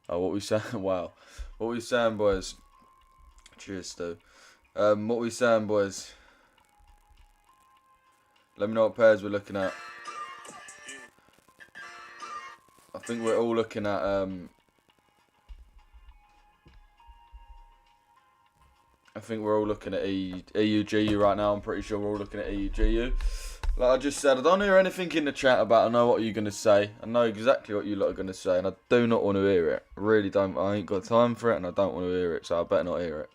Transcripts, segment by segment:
Oh, what we saying? Wow. What we saying, boys? Cheers, Stu. What we saying, boys? Let me know what pairs we're looking at. I think we're all looking at I think we're all looking at EUGU right now. I'm pretty sure we're all looking at EUGU. Like I just said, I don't hear anything in the chat about. I know what you're gonna say. I know exactly what you lot are gonna say, and I do not want to hear it. I really don't. I ain't got time for it, and I don't want to hear it. So I better not hear it.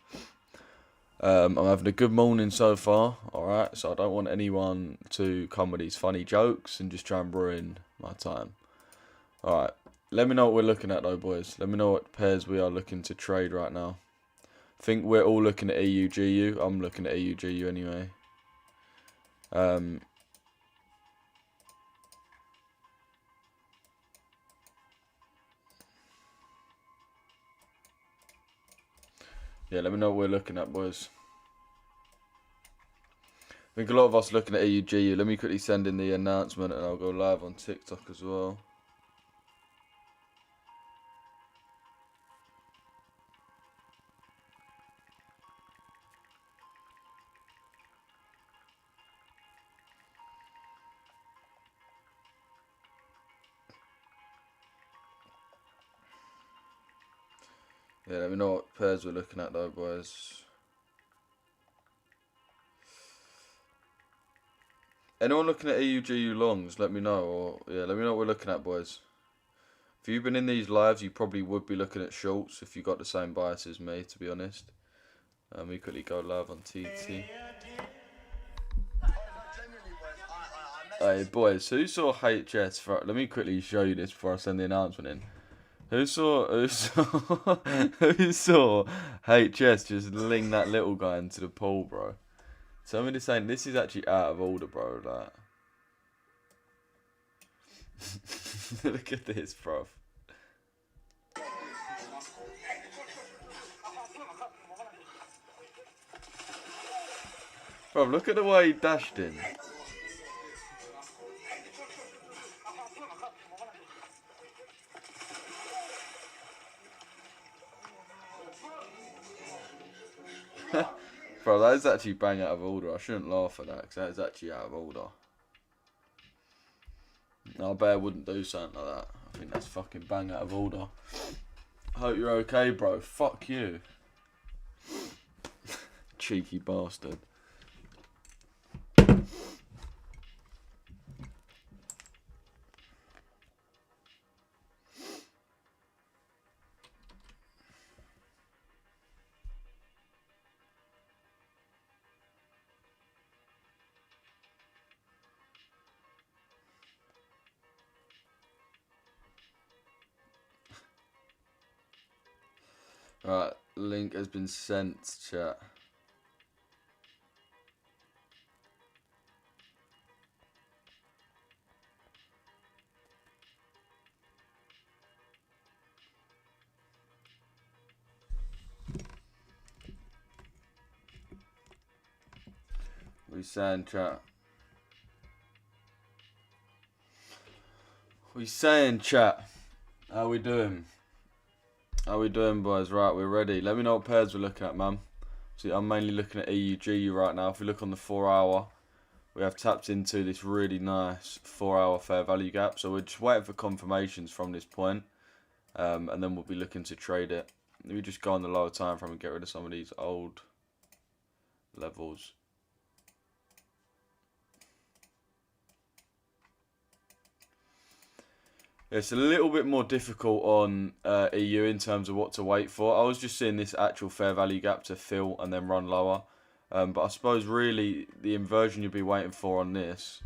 I'm having a good morning so far. All right, so I don't want anyone to come with these funny jokes and just try and ruin my time. All right, let me know what we're looking at though, boys. Let me know what pairs we are looking to trade right now. I think we're all looking at EUGU. I'm looking at EUGU anyway. Yeah, let me know what we're looking at, boys. I think a lot of us looking at EUGU. Let me quickly send in the announcement and I'll go live on TikTok as well. Yeah, let me know what pairs we're looking at though, boys. Anyone looking at EUGU longs, let me know. Or yeah, let me know what we're looking at, boys. If you've been in these lives, you probably would be looking at shorts if you got the same bias as me, to be honest. We quickly go live on TT. Hey, boys, who saw HS? Let me quickly show you this before I send the announcement in. Who saw who saw HS just ling that little guy into the pool, bro? Tell me this is actually out of order, bro. Like, look at this, bro. Bro, look at the way he dashed in. Bro, that is actually bang out of order. I shouldn't laugh at that because that is actually out of order. No, I bet I wouldn't do something like that. I think that's fucking bang out of order. Hope you're okay, bro. Fuck you. Cheeky bastard. Right, link has been sent, chat. We saying, chat. We saying, chat. How we doing? How we doing, boys? Right, we're ready. Let me know what pairs we're looking at, man. See, I'm mainly looking at EUGU right now. If we look on the 4 hour, we have tapped into this really nice 4 hour fair value gap. So we're just waiting for confirmations from this point. And then we'll be looking to trade it. Let me just go on the lower time frame and get rid of some of these old levels. It's a little bit more difficult on EU in terms of what to wait for. I was just seeing this actual fair value gap to fill and then run lower. But I suppose really the inversion you'll be waiting for on this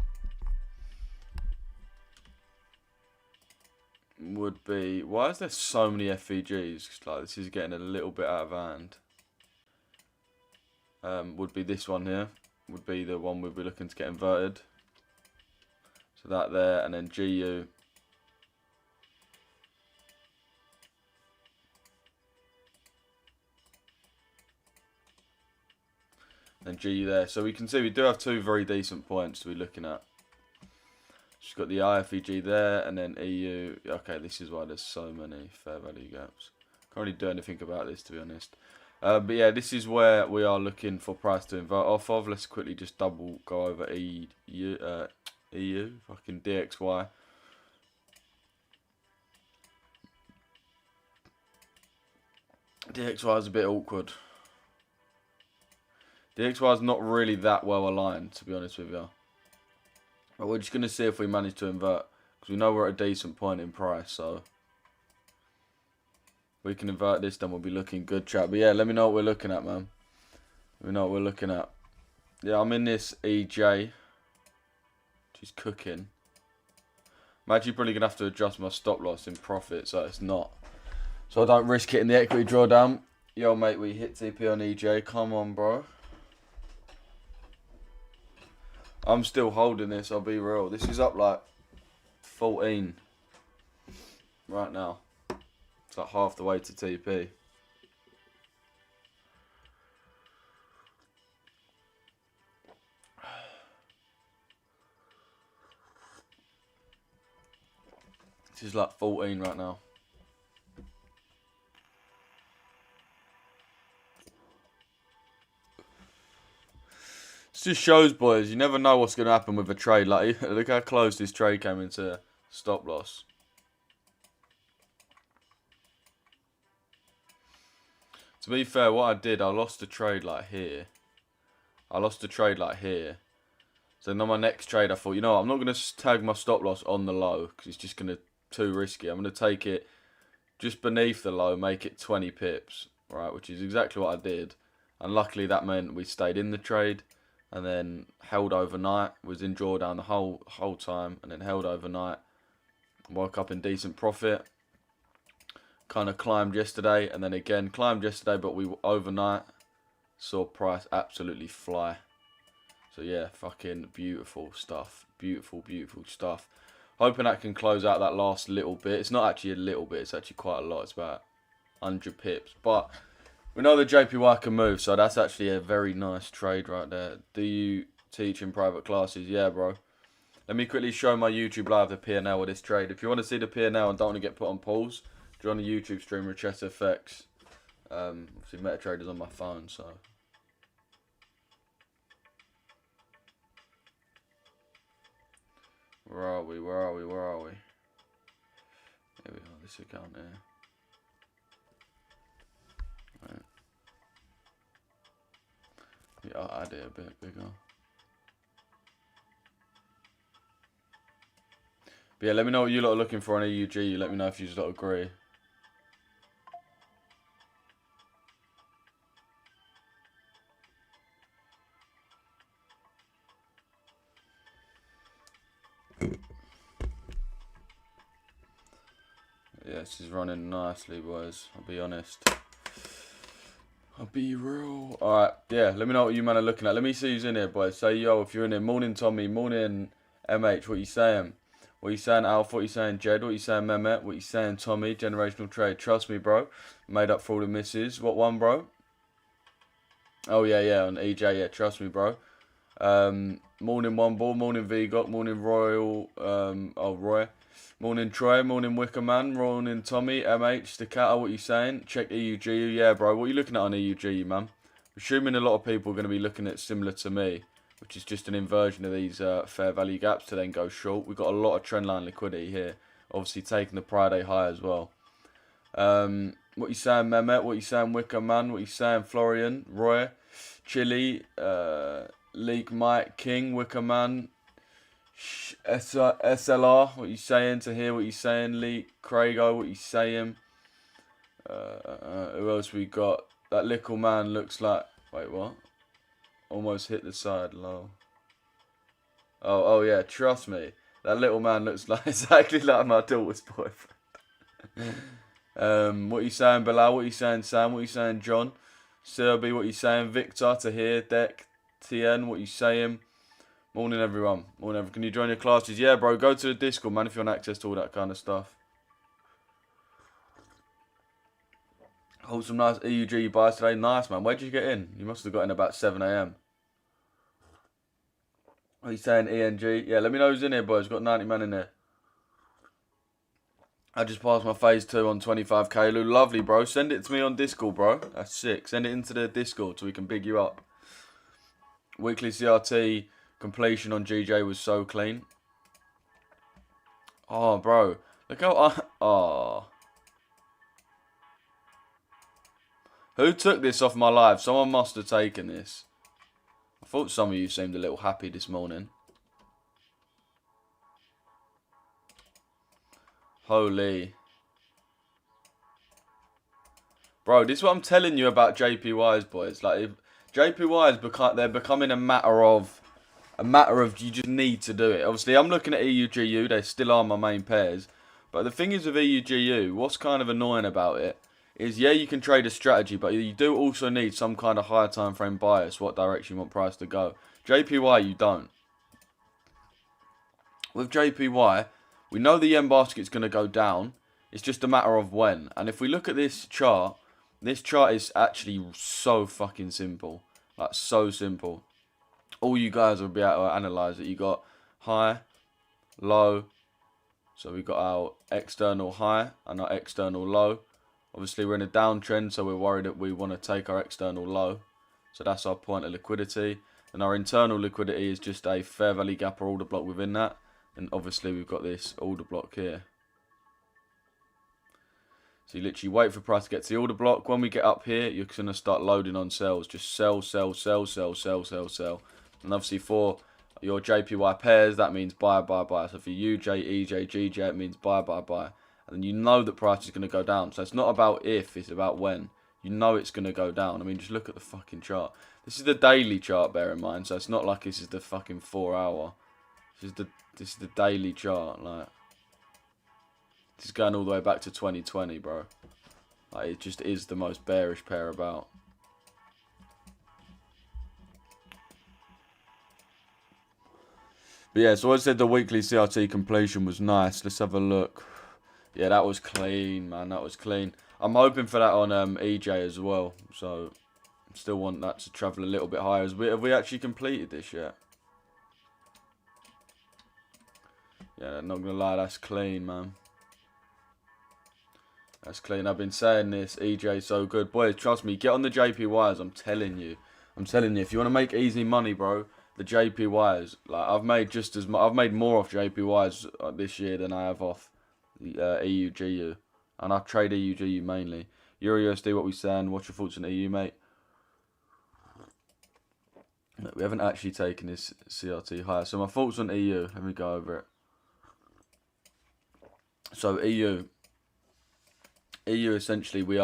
would be... Why is there so many FVGs? Like, this is getting a little bit out of hand. Would be this one here. Would be the one we'd be looking to get inverted. So that there, and then GU. And GU there. So we can see we do have two very decent points to be looking at. She's got the IFEG there, and then EU. Okay, this is why there's so many fair value gaps. Can't really do anything about this, to be honest. But yeah, this is where we are looking for price to invert off of. Let's quickly just double go over EU, fucking DXY. DXY is a bit awkward. DXY is not really that well aligned, to be honest with you. But we're just going to see if we manage to invert. Because we know we're at a decent point in price, so... if we can invert this, then we'll be looking good, chat. But yeah, let me know what we're looking at, man. Let me know what we're looking at. Yeah, I'm in this EJ. She's cooking. I'm actually probably going to have to adjust my stop loss in profit, so it's not. So I don't risk hitting the equity drawdown. Yo, mate, we hit TP on EJ. Come on, bro. I'm still holding this, I'll be real. This is up like 14 right now. It's like half the way to TP. This is like 14 right now. It just shows, boys, you never know what's going to happen with a trade. Like, look how close this trade came into stop loss. To be fair, what I did, I lost a trade like here. So then on my next trade, I thought, you know what, I'm not going to tag my stop loss on the low because it's just going to too risky. I'm going to take it just beneath the low, make it 20 pips, right? Which is exactly what I did. And luckily that meant we stayed in the trade. And then held overnight, was in drawdown the whole time, and then held overnight. Woke up in decent profit. Kind of climbed yesterday, and then again climbed yesterday, but we overnight saw price absolutely fly. So yeah, fucking beautiful stuff. Beautiful, beautiful stuff. Hoping that can close out that last little bit. It's not actually a little bit, it's actually quite a lot. It's about 100 pips, but... we know the JPY can move, so that's actually a very nice trade right there. Do you teach in private classes? Yeah, bro. Let me quickly show my YouTube live the P&L of this trade. If you want to see the P&L and don't want to get put on pause, join the YouTube stream, Richesse FX. Obviously, MetaTrader's on my phone, so... Where are we? Here we are, this account here. Right. Yeah, I'll add it a bit bigger. But yeah, let me know what you lot are looking for on EUG. Let me know if you lot agree. Yeah, this is running nicely, boys. I'll be honest. I'll be real. Alright, yeah, let me know what you man are looking at. Let me see who's in here, boys. Say yo if you're in here. Morning, Tommy. Morning, MH. What you saying? What you saying, Alpha? What you saying, Jed? What you saying, Mehmet? What you saying, Tommy? Generational trade. Trust me, bro. Made up for all the misses. What one, bro? Oh, yeah, on EJ. Yeah, trust me, bro. Morning, One Ball. Morning, VGOT. Morning, Royal. Roy. Morning, Troy. Morning, Wickerman. Morning, Tommy. MH. Staccato, what you saying? Check EUG. Yeah, bro. What are you looking at on EUG, man? Assuming a lot of people are going to be looking at similar to me, which is just an inversion of these fair value gaps to then go short. We've got a lot of trendline liquidity here. Obviously, taking the Friday high as well. What you saying, Mehmet? What you saying, Wickerman? What you saying, Florian? Roy? Chili? Leak Mike? King? Wickerman? SLR, what you saying? To hear what you saying? Leak, Craigo, what you saying? Who else we got? That little man looks like... wait, what? Almost hit the side, low. Oh yeah, trust me. That little man looks like exactly like my daughter's boyfriend. What you saying, Bilal? What you saying, Sam? What you saying, John? Serby, what you saying? Victor, to hear. Deck, TN, what you saying? Morning, everyone. Morning, everyone. Can you join your classes? Yeah, bro. Go to the Discord, man, if you want access to all that kind of stuff. Hold some nice EUG buys today. Nice, man. Where did you get in? You must have got in about 7 AM. He's saying ENG. Yeah, let me know who's in here, boys. Got 90 man in there. I just passed my phase 2 on 25k. Lou, lovely, bro. Send it to me on Discord, bro. That's sick. Send it into the Discord so we can big you up. Weekly CRT completion on GJ was so clean. Oh, bro. Look how Oh. Who took this off my live? Someone must have taken this. I thought some of you seemed a little happy this morning. Holy. Bro, this is what I'm telling you about JPYs, boys. Like, if JPYs, they're becoming a matter of you just need to do it. Obviously, I'm looking at EUGU. They still are my main pairs. But the thing is with EUGU, what's kind of annoying about it is, yeah, you can trade a strategy, but you do also need some kind of higher time frame bias, what direction you want price to go. JPY, you don't. With JPY, we know the yen basket's going to go down. It's just a matter of when. And if we look at this chart is actually so fucking simple. Like, so simple. All you guys will be able to analyse it. You got high, low. So we got our external high and our external low. Obviously, we're in a downtrend, so we're worried that we want to take our external low. So that's our point of liquidity. And our internal liquidity is just a fair value gap or order block within that. And obviously, we've got this order block here. So you literally wait for price to get to the order block. When we get up here, you're going to start loading on sells. Just sell, sell, sell, sell, sell, sell, sell. And obviously for your JPY pairs, that means buy, buy, buy. So for UJ, EJ, GJ, it means buy, buy, buy. And then you know that price is going to go down. So it's not about if, it's about when. You know it's going to go down. I mean, just look at the fucking chart. This is the daily chart, bear in mind. So it's not like this is the fucking 4 hour. This is the daily chart. Like, this is going all the way back to 2020, bro. Like, it just is the most bearish pair about. But yeah, so I said the weekly CRT completion was nice. Let's have a look. Yeah, that was clean, man. That was clean. I'm hoping for that on EJ as well. So, still want that to travel a little bit higher. Have we actually completed this yet? Yeah, not going to lie, that's clean, man. That's clean. I've been saying this. EJ so good. Boys, trust me. Get on the JPYs. I'm telling you. I'm telling you. If you want to make easy money, bro, the JPYs. Like, I've made just as much. I've made more off JPYs this year than I have off the EUGU. And I trade EUGU mainly. Euro USD, what we saying? What's your thoughts on EU, mate? We haven't actually taken this CRT higher. So my thoughts on EU. Let me go over it. So EU essentially we've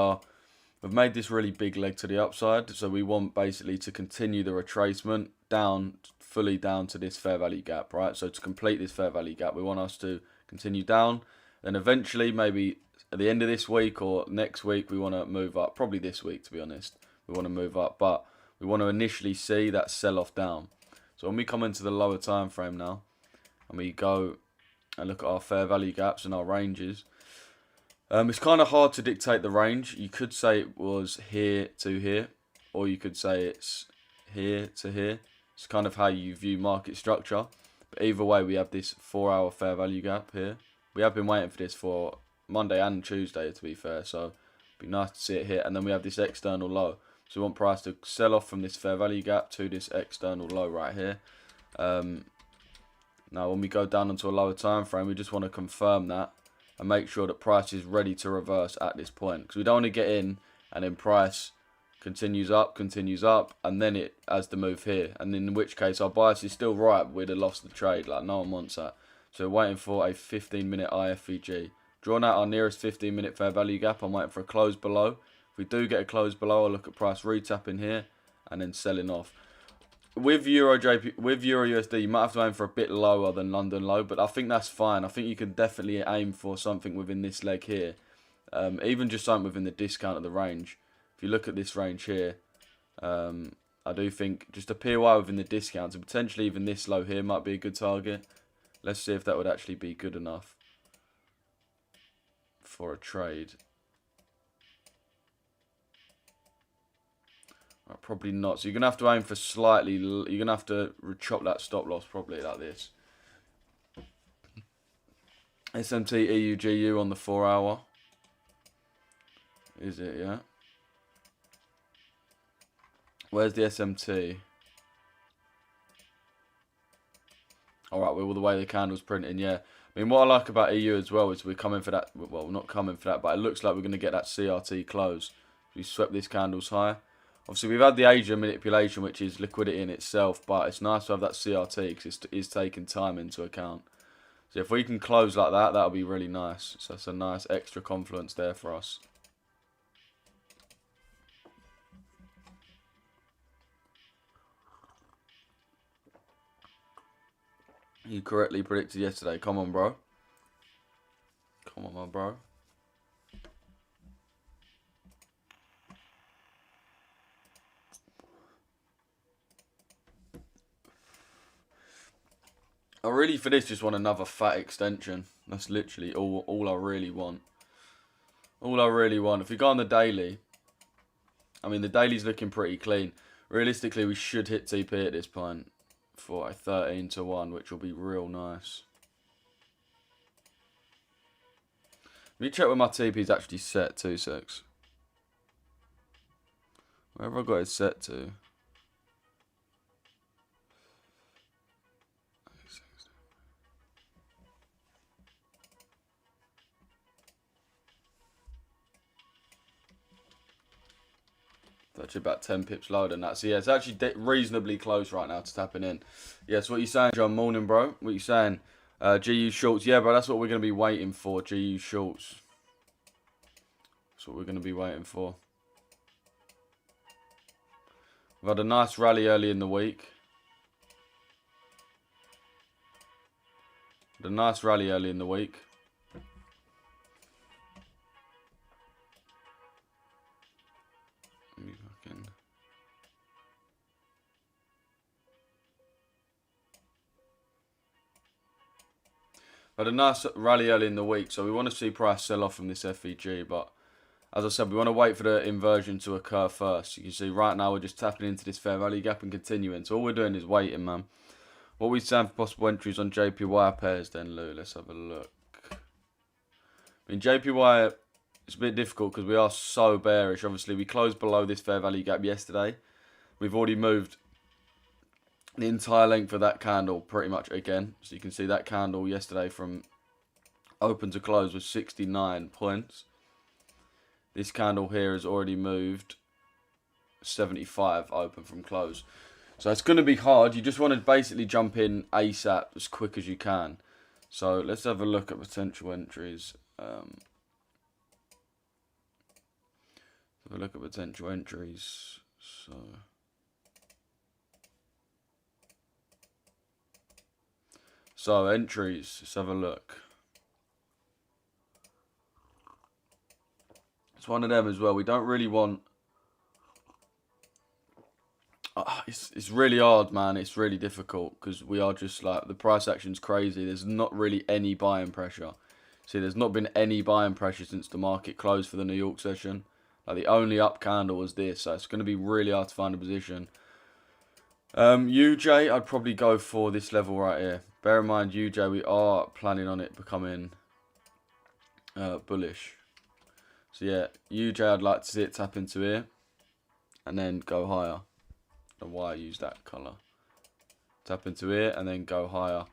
made this really big leg to the upside, so we want basically to continue the retracement down, fully down to this fair value gap, right? So to complete this fair value gap, we want us to continue down, then eventually maybe at the end of this week or next week we want to move up, probably this week to be honest, we want to move up, but we want to initially see that sell off down. So when we come into the lower time frame now and we go and look at our fair value gaps and our ranges, it's kind of hard to dictate the range. You could say it was here to here, or you could say it's here to here. It's kind of how you view market structure. But either way, we have this 4 hour fair value gap here. We have been waiting for this for Monday and Tuesday, to be fair. So it'd be nice to see it here. And then we have this external low. So we want price to sell off from this fair value gap to this external low right here. Now, when we go down onto a lower time frame, we just want to confirm that and make sure that price is ready to reverse at this point. Because we don't want to get in and then price continues up, and then it has the move here. And in which case, our bias is still right, we'd have lost the trade. Like, no one wants that. So we're waiting for a 15-minute IFVG. Drawn out our nearest 15-minute fair value gap. I'm waiting for a close below. If we do get a close below, I'll look at price retapping here and then selling off. With Euro USD, you might have to aim for a bit lower than London low, but I think that's fine. I think you can definitely aim for something within this leg here, even just something within the discount of the range. If you look at this range here, I do think just a POI within the discount, and potentially even this low here might be a good target. Let's see if that would actually be good enough for a trade. Probably not. So you're going to have to aim for slightly... You're going to have to chop that stop loss probably like this. SMT EUGU on the 4 hour. Is it, yeah? Where's the SMT? Alright, well, the way the candle's printing, yeah. I mean, what I like about EU as well is we're coming for that... Well, we're not coming for that, but it looks like we're going to get that CRT close. We swept this candle's high. Obviously, we've had the Asian manipulation, which is liquidity in itself, but it's nice to have that CRT because it is taking time into account. So if we can close like that, that'll be really nice. So that's a nice extra confluence there for us. You correctly predicted yesterday. Come on, bro. Come on, my bro. I really, for this, just want another fat extension. That's literally all I really want. All I really want. If we go on the daily, I mean, the daily's looking pretty clean. Realistically, we should hit TP at this point for a 13-1, which will be real nice. Let me check where my TP is actually set. 2 secs. Where have I got it set to? Actually about 10 pips lower than that. So yeah, it's actually reasonably close right now to tapping in. Yeah, so what you saying, John? Morning, bro. What you saying? GU shorts. Yeah, bro, that's what we're going to be waiting for. GU shorts. That's what we're going to be waiting for. We've had a nice rally early in the week. Had a nice rally early in the week. Had a nice rally early in the week, so we want to see price sell off from this FEG, but as I said, we want to wait for the inversion to occur first. You can see right now we're just tapping into this fair value gap and continuing, so all we're doing is waiting, man. What we saying for possible entries on JPY pairs then, Lou? Let's have a look. I mean, JPY, it's a bit difficult because we are so bearish. Obviously, we closed below this fair value gap yesterday. We've already moved the entire length of that candle pretty much again. So you can see that candle yesterday from open to close was 69 points. This candle here has already moved 75 open from close. So it's going to be hard. You just want to basically jump in ASAP as quick as you can. So let's have a look at potential entries. Have a look at potential entries. So entries, let's have a look. It's one of them as well. We don't really want... it's really hard, man. It's really difficult because we are just like... The price action's crazy. There's not really any buying pressure. See, there's not been any buying pressure since the market closed for the New York session. Like, the only up candle was this. So it's going to be really hard to find a position. UJ, I'd probably go for this level right here. Bear in mind, UJ, we are planning on it becoming bullish. So yeah, UJ, I'd like to see it tap into here and then go higher. I don't know why I use that colour. Tap into here and then go higher.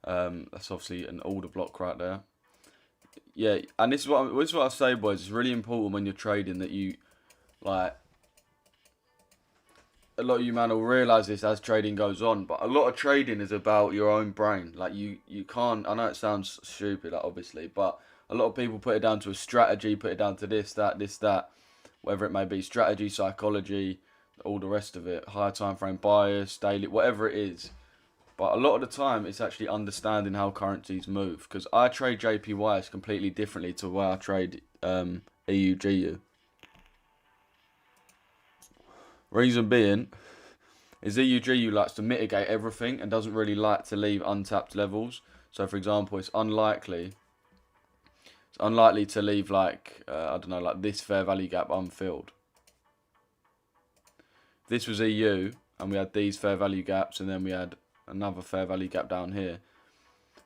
That's obviously an order block right there. Yeah, and this is what I say, boys. It's really important when you're trading that you, like, a lot of you man will realise this as trading goes on, but a lot of trading is about your own brain. Like, you can't, I know it sounds stupid, like, obviously, but a lot of people put it down to a strategy, put it down to this, that, whatever it may be, strategy, psychology, all the rest of it, higher time frame bias, daily, whatever it is. But a lot of the time, it's actually understanding how currencies move, because I trade JPYs completely differently to where I trade EUGU. Reason being is EUGU likes to mitigate everything and doesn't really like to leave untapped levels. So, for example, it's unlikely to leave, like, I don't know, like this fair value gap unfilled. this was EU, and we had these fair value gaps, and then we had another fair value gap down here.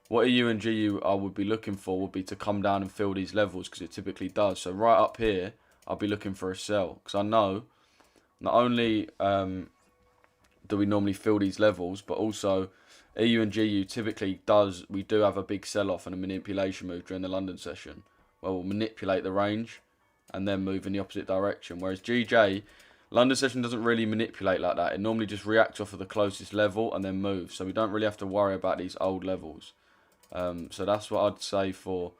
What EU and GU I would be looking for would be to come down and fill these levels, because it typically does. So right up here, I'll be looking for a sell, because I know not only do we normally fill these levels, but also EU and GU typically we do have a big sell-off and a manipulation move during the London session, where we'll manipulate the range and then move in the opposite direction. Whereas GJ, London session doesn't really manipulate like that. It normally just reacts off of the closest level and then moves. So we don't really have to worry about these old levels. So that's what I'd say for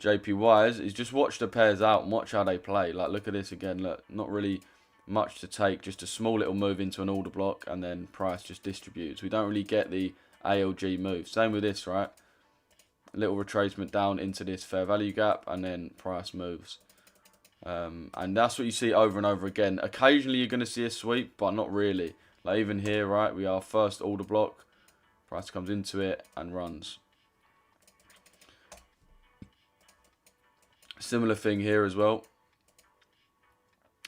JPYs, is just watch the pairs out and watch how they play. Like, look at this again. Look, not really much to take. Just a small little move into an order block and then price just distributes. We don't really get the ALG move. Same with this, right? A little retracement down into this fair value gap and then price moves. And that's what you see over and over again. Occasionally you're going to see a sweep, but not really. Like even here, right, we are first order block. Price comes into it and runs. Similar thing here as well.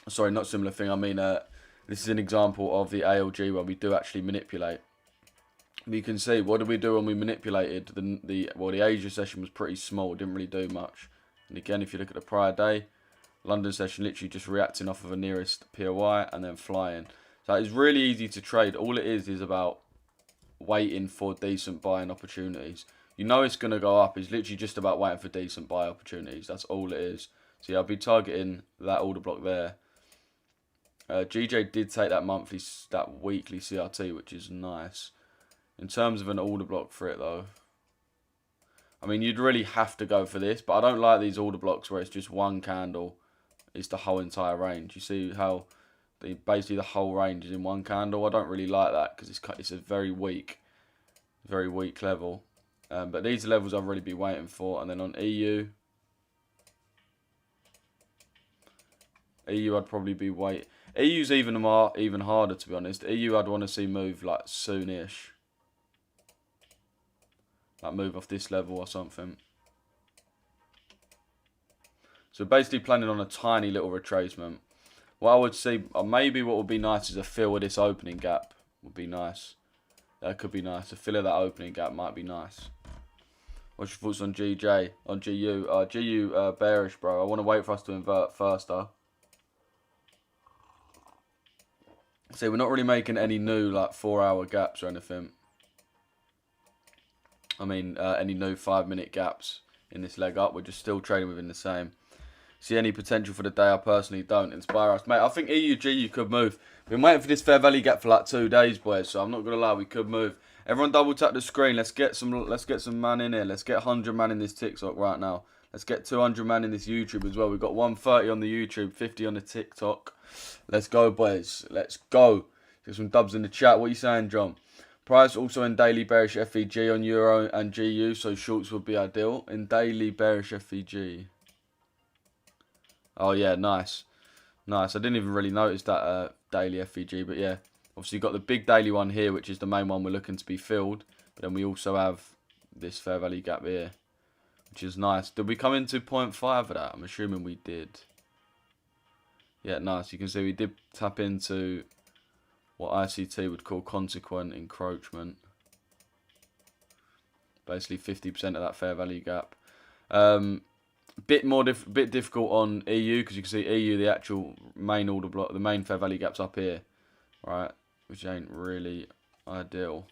Sorry, not similar thing. I mean, this is an example of the ALG where we do actually manipulate. You can see, what did we do when we manipulated? The Asia session was pretty small. Didn't really do much. And again, if you look at the prior day, London session literally just reacting off of a nearest POI and then flying. So it's really easy to trade. All it is about waiting for decent buying opportunities. You know it's going to go up. It's literally just about waiting for decent buy opportunities. That's all it is. So yeah, I'll be targeting that order block there. GJ did take that weekly CRT, which is nice. In terms of an order block for it though, I mean, you'd really have to go for this, but I don't like these order blocks where it's just one candle is the whole entire range. You see how basically the whole range is in one candle. I don't really like that because it's a very weak level. But these levels I'll really be waiting for. And then on EU I'd probably be waiting. EU's even harder, to be honest. EU I'd want to see move like soonish. Like move off this level or something. So basically planning on a tiny little retracement. What I would see, maybe what would be nice is a fill of this opening gap. Would be nice. That could be nice. A fill of that opening gap might be nice. What's your thoughts on GJ? On GU? GU bearish, bro. I want to wait for us to invert first, though. See, we're not really making any new like 4-hour gaps or anything. I mean, any new 5-minute gaps in this leg up. We're just still trading within the same. See any potential for the day? I personally don't. Inspire us, mate. I think EUG could move. Been waiting for this fair value gap for like 2 days, boys. So I'm not gonna lie, we could move. Everyone, double tap the screen. Let's get some man in here. Let's get 100 man in this TikTok right now. Let's get 200 man in this YouTube as well. We've got 130 on the YouTube, 50 on the TikTok. Let's go, boys. Let's go. Get some dubs in the chat. What are you saying, John? Price also in daily bearish FEG on Euro and GU, so shorts would be ideal. In daily bearish FEG. Oh yeah, nice. Nice. I didn't even really notice that daily FEG, but yeah. Obviously you've got the big daily one here, which is the main one we're looking to be filled. But then we also have this fair value gap here, which is nice. Did we come into 0.5 of that? I'm assuming we did. Yeah, nice. You can see we did tap into what ICT would call consequent encroachment. Basically 50% of that fair value gap. Bit difficult on EU because you can see EU, the actual main order block, the main fair value gap's up here, right? Which ain't really ideal.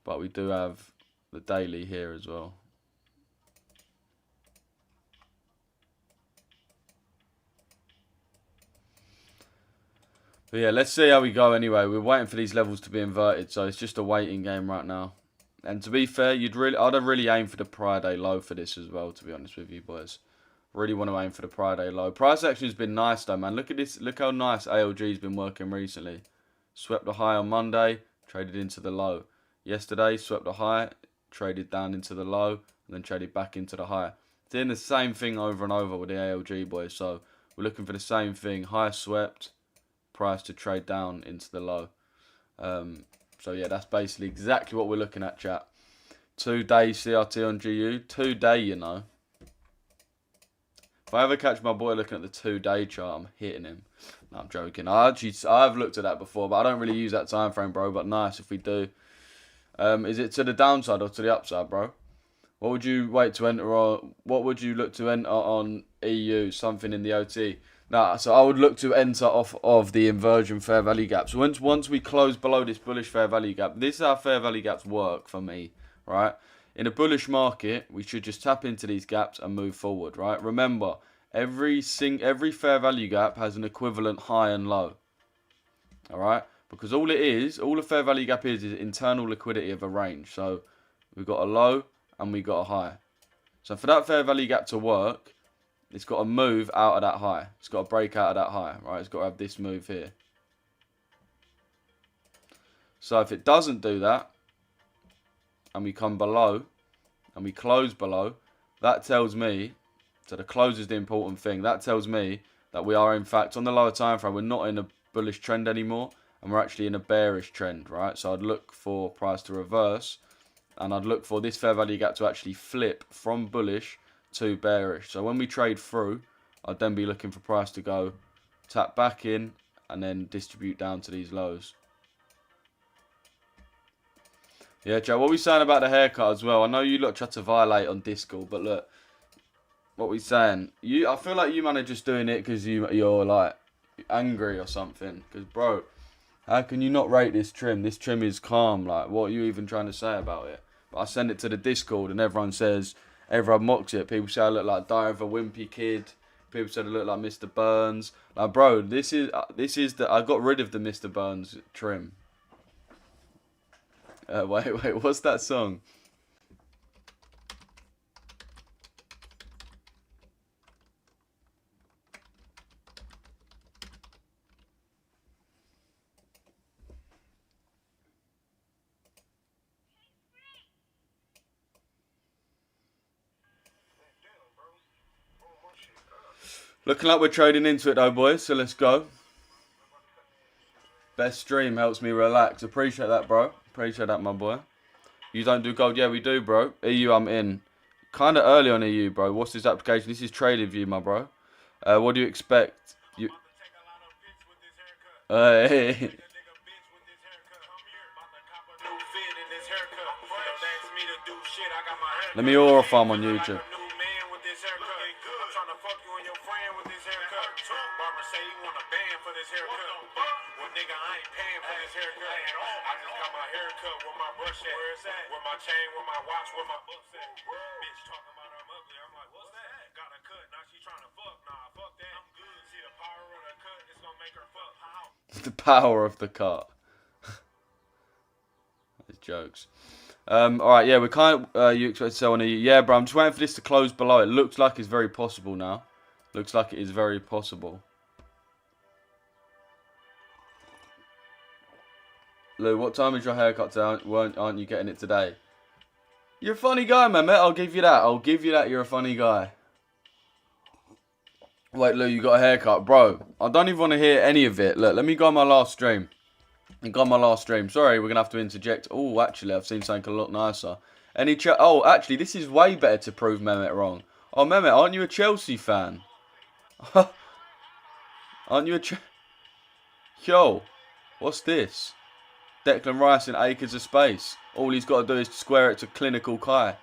But we do have the daily here as well. But yeah, let's see how we go anyway. We're waiting for these levels to be inverted, so it's just a waiting game right now. And to be fair, I'd really aim for the prior day low for this as well, to be honest with you boys. Really want to aim for the prior day low. Price action has been nice though, man. Look at this. Look how nice ALG's been working recently. Swept the high on Monday, traded into the low. Yesterday, swept the high, traded down into the low, and then traded back into the high. Doing the same thing over and over with the ALG boys. So we're looking for the same thing. High swept, price to trade down into the low. So yeah, that's basically exactly what we're looking at, chat. 2 day CRT on GU. 2 day, you know. If I ever catch my boy looking at the 2-day chart, I'm hitting him. No, I'm joking. I've looked at that before, but I don't really use that time frame, bro. But nice if we do. Is it to the downside or to the upside, bro? What would you wait to enter on? What would you look to enter on EU? Something in the OT. Nah, so I would look to enter off of the inversion fair value gaps. Once we close below this bullish fair value gap, this is how fair value gaps work for me, right? In a bullish market, we should just tap into these gaps and move forward, right? Remember, every fair value gap has an equivalent high and low, all right? Because all a fair value gap is internal liquidity of a range. So we've got a low and we got a high. So for that fair value gap to work, it's got to move out of that high. It's got to break out of that high, right? It's got to have this move here. So if it doesn't do that, and we come below, and we close below, that tells me, so the close is the important thing, that tells me that we are in fact, on the lower time frame, we're not in a bullish trend anymore, and we're actually in a bearish trend, right? So I'd look for price to reverse, and I'd look for this fair value gap to actually flip from bullish to bearish. So when we trade through, I'd then be looking for price to go tap back in and then distribute down to these lows. Yeah, Joe, what are we saying about the haircut as well? I know you lot tried to violate on Discord, but look, what we saying? I feel like you man are just doing it because you're like angry or something. Because bro, how can you not rate this trim? This trim is calm. Like, what are you even trying to say about it? But I send it to the Discord and everyone mocks it. People say I look like Die of a Wimpy Kid. People said I look like Mr. Burns. Like, bro, this is I got rid of the Mr. Burns trim. Wait, what's that song? Looking like we're trading into it though, boys, so let's go. Best stream helps me relax. Appreciate that, bro. Appreciate that, my boy. You don't do gold? Yeah, we do, bro. EU, I'm in. Kind of early on EU, bro. What's this application? This is Trading View, my bro. What do you expect? Hey. Let me aura farm on YouTube. The power of the cut. These jokes. Alright, yeah, we're kind of, you expect to sell on EU. Yeah, bro, I'm just waiting for this to close below. It looks like it's very possible now. Looks like it is very possible. Lou, what time is your haircut today? Aren't you getting it today? You're a funny guy, man, mate. I'll give you that. I'll give you that. You're a funny guy. Wait, Lou, you got a haircut. Bro, I don't even want to hear any of it. Look, let me go on my last stream. Sorry, we're going to have to interject. Oh, actually, I've seen something a lot nicer. Oh, actually, this is way better to prove Mehmet wrong. Oh, Mehmet, aren't you a Chelsea fan? Aren't you a Yo, what's this? Declan Rice in acres of space. All he's got to do is square it to clinical Kai.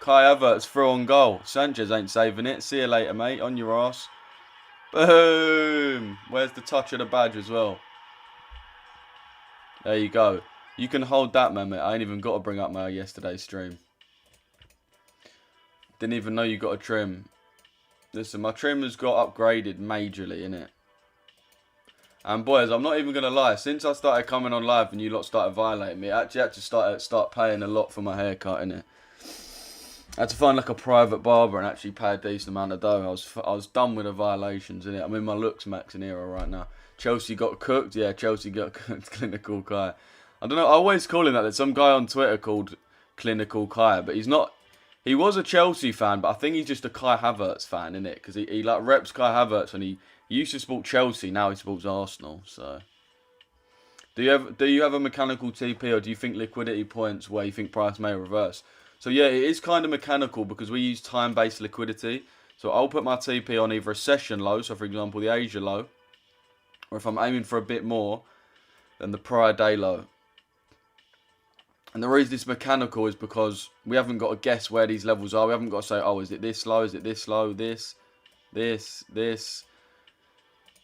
Kai Havertz through on goal. Sanchez ain't saving it. See you later, mate. On your ass. Boom. Where's the touch of the badge as well? There you go. You can hold that, Mehmet. I ain't even got to bring up my yesterday's stream. Didn't even know you got a trim. Listen, my trim has got upgraded majorly, innit? And boys, I'm not even going to lie. Since I started coming on live and you lot started violating me, I actually had to start paying a lot for my haircut, innit? I had to find like a private barber and actually pay a decent amount of dough. I was done with the violations, innit? I'm in my looks maxing era right now. Chelsea got cooked. Yeah, Chelsea got cooked. Clinical Kai. I don't know. I always call him that. There's some guy on Twitter called Clinical Kai, but he's not. He was a Chelsea fan, but I think he's just a Kai Havertz fan, innit? Because he like reps Kai Havertz and he used to support Chelsea. Now he supports Arsenal. So, do you have a mechanical TP, or do you think liquidity points where you think price may reverse? So yeah, it is kind of mechanical because we use time-based liquidity. So I'll put my TP on either a session low, so for example the Asia low, or if I'm aiming for a bit more, then the prior day low. And the reason it's mechanical is because we haven't got to guess where these levels are. We haven't got to say, oh, is it this low? Is it this low? This.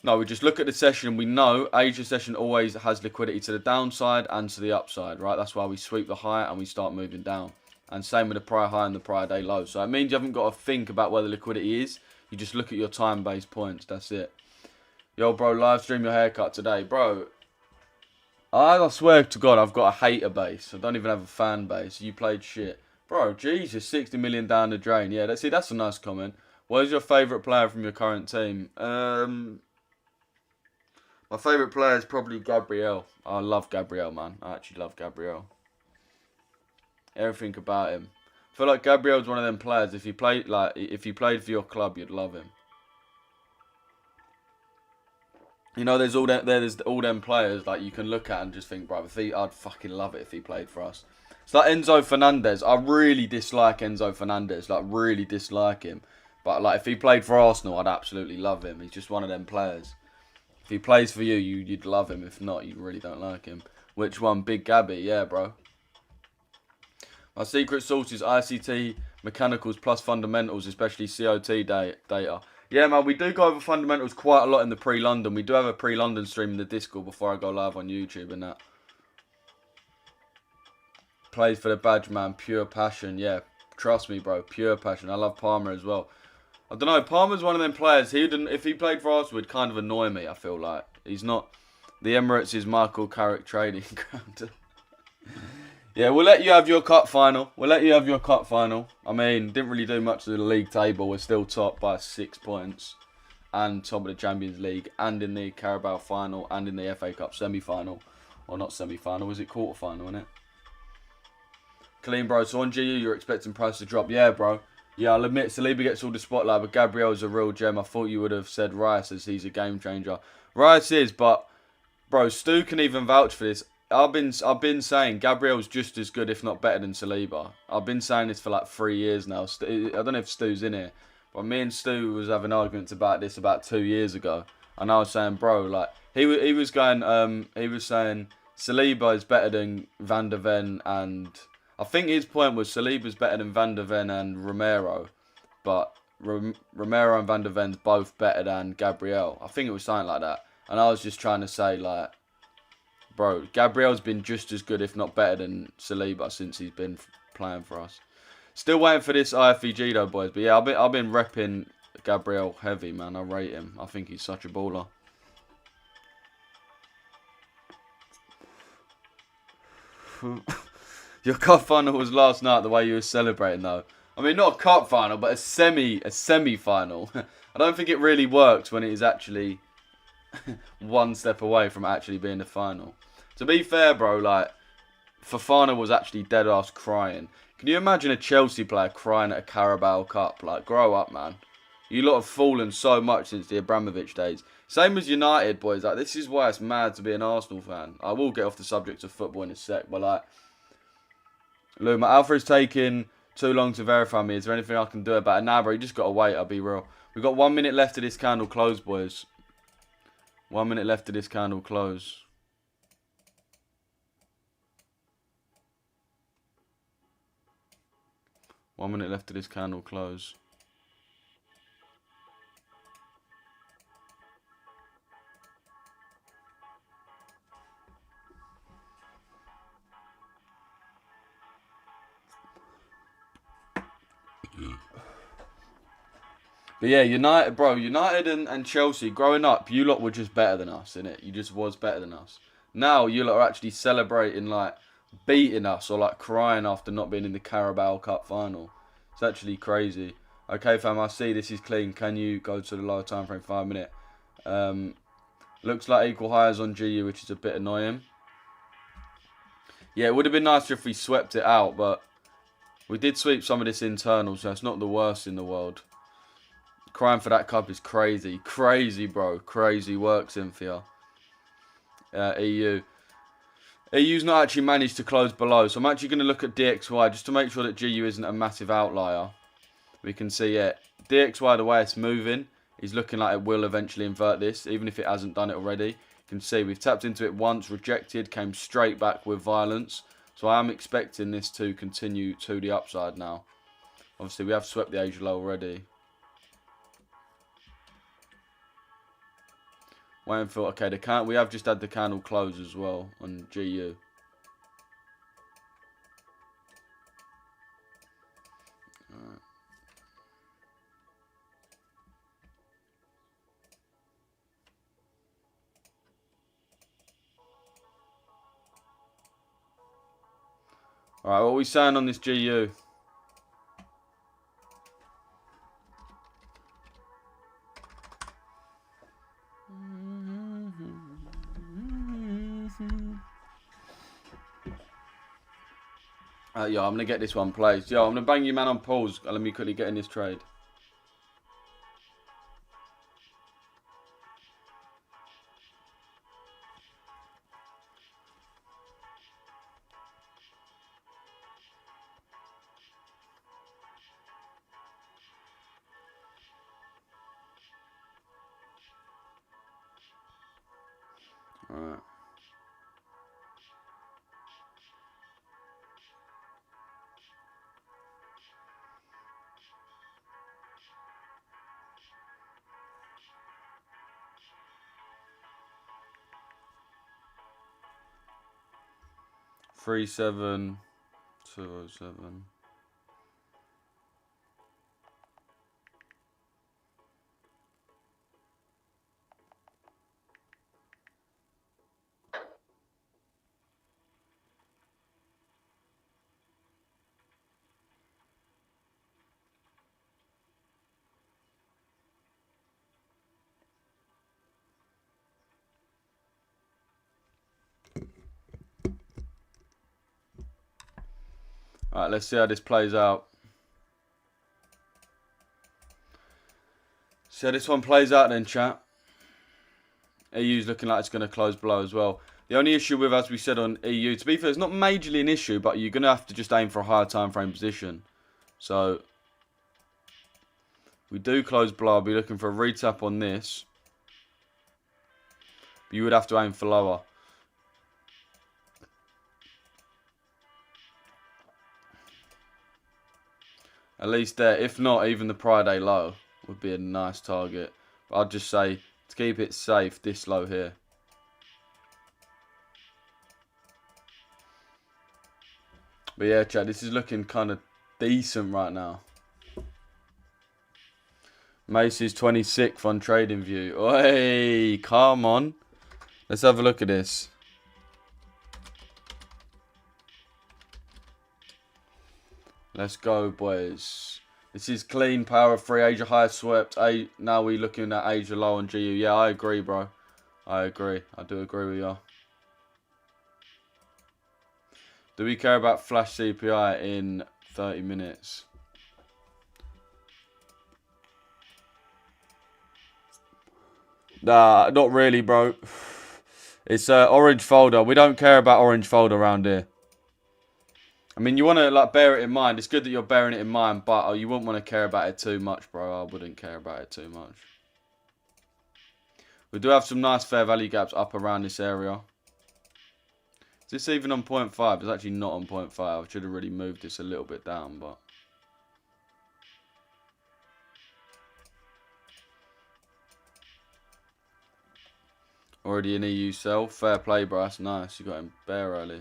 No, we just look at the session. We know Asia session always has liquidity to the downside and to the upside, right? That's why we sweep the high and we start moving down. And same with the prior high and the prior day low. So it means you haven't got to think about where the liquidity is. You just look at your time-based points. That's it. Yo, bro, live stream your haircut today. Bro, I swear to God, I've got a hater base. I don't even have a fan base. You played shit. Bro, Jesus, 60 million down the drain. Yeah, that's a nice comment. What is your favourite player from your current team? My favourite player is probably Gabriel. I love Gabriel, man. I actually love Gabriel. Everything about him. I feel like Gabriel's one of them players. If you played for your club, you'd love him. You know, there's all them players like you can look at and just think, bro, I'd fucking love it if he played for us. It's like Enzo Fernandez. I really dislike Enzo Fernandez. Like, really dislike him. But like, if he played for Arsenal, I'd absolutely love him. He's just one of them players. If he plays for you, you'd love him. If not, you really don't like him. Which one? Big Gabby. Yeah, bro. My secret sauce is ICT, mechanicals plus fundamentals, especially COT data. Yeah, man, we do go over fundamentals quite a lot in the pre-London. We do have a pre-London stream in the Discord before I go live on YouTube and that. Plays for the badge, man. Pure passion. Yeah, trust me, bro. Pure passion. I love Palmer as well. I don't know. Palmer's one of them players. If he played for Arsenal, would kind of annoy me, I feel like. He's not... The Emirates is Michael Carrick trading ground. Yeah, we'll let you have your cup final. I mean, didn't really do much to the league table. We're still top by 6 points. And top of the Champions League. And in the Carabao final. And in the FA Cup semi-final. Or not semi-final. Was it quarter-final, innit? Clean, bro. So on GU, you're expecting price to drop. Yeah, bro. Yeah, I'll admit, Saliba gets all the spotlight. But Gabriel's a real gem. I thought you would have said Rice as he's a game changer. Rice is, but... Bro, Stu can even vouch for this. I've been saying Gabriel's just as good, if not better, than Saliba. I've been saying this for like 3 years now. I don't know if Stu's in here, but me and Stu was having arguments about this about 2 years ago, and I was saying, bro, like he was saying Saliba is better than Van der Ven, and I think his point was Saliba's better than Van der Ven and Romero, but Romero and Van der Ven's both better than Gabriel. I think it was something like that, and I was just trying to say like, bro, Gabriel's been just as good, if not better, than Saliba since he's been playing for us. Still waiting for this IFVG though, boys. But yeah, I've been repping Gabriel heavy, man. I rate him. I think he's such a baller. Your cup final was last night. The way you were celebrating, though. I mean, not a cup final, but a semi-final. I don't think it really works when it is actually one step away from actually being the final. To be fair, bro, like, Fofana was actually dead ass crying. Can you imagine a Chelsea player crying at a Carabao Cup? Like, grow up, man. You lot have fallen so much since the Abramovich days. Same as United, boys. Like, this is why it's mad to be an Arsenal fan. I will get off the subject of football in a sec, but like, Lou, my Alfred's taking too long to verify me. Is there anything I can do about it? Nah, bro, you just gotta wait. I'll be real. We've got 1 minute left of this candle close, boys. 1 minute left of this candle close. One minute left of this candle close. But yeah, United, bro, United and Chelsea, growing up, you lot were just better than us, innit? You just was better than us. Now, you lot are actually celebrating, like, beating us or, like, crying after not being in the Carabao Cup final. It's actually crazy. Okay, fam, I see this is clean. Can you go to the lower time frame, 5 minute? Looks like equal highs on GU, which is a bit annoying. Yeah, it would have been nicer if we swept it out, but we did sweep some of this internal, so it's not the worst in the world. Crying for that cup is crazy. Crazy, bro. Crazy work, Cynthia. EU. EU's not actually managed to close below, so I'm actually going to look at DXY just to make sure that GU isn't a massive outlier. we can see, yeah, DXY, the way it's moving, is looking like it will eventually invert this, even if it hasn't done it already. You can see we've tapped into it once, rejected, came straight back with violence. So I am expecting this to continue to the upside now. Obviously, we have swept the Asia low already. Waiting for, okay, we have just had the candle close as well on GU. Alright, what are we saying on this GU? Yeah, I'm going to get this one placed. Yo, I'm going to bang you man on pause. Let me quickly get in this trade. Alright. Three 7 207. Alright, let's see how this plays out. See how this one plays out then, chat. EU's looking like it's going to close below as well. The only issue with, as we said on EU, to be fair, it's not majorly an issue, but you're going to have to just aim for a higher time frame position. So, we do close below. I'll be looking for a retap on this. But you would have to aim for lower. At least there. If not, even the Friday low would be a nice target. But I'd just say, to keep it safe, this low here. But yeah, chat, this is looking kind of decent right now. Macy's 26th on TradingView. Oi, come on. Let's have a look at this. Let's go, boys. This is clean, power free, Asia high swept. Now we're looking at Asia low on GU. Yeah, I agree, bro. I agree. I do agree with you. Do we care about flash CPI in 30 minutes? Nah, not really, bro. It's orange folder. We don't care about orange folder around here. I mean, you want to like bear it in mind. It's good that you're bearing it in mind, but you wouldn't want to care about it too much, bro. I wouldn't care about it too much. We do have some nice fair value gaps up around this area. Is this even on 0.5? It's actually not on 0.5. I should have really moved this a little bit down, but... Already an EU sell. Fair play, bro. That's nice. You got him bare early.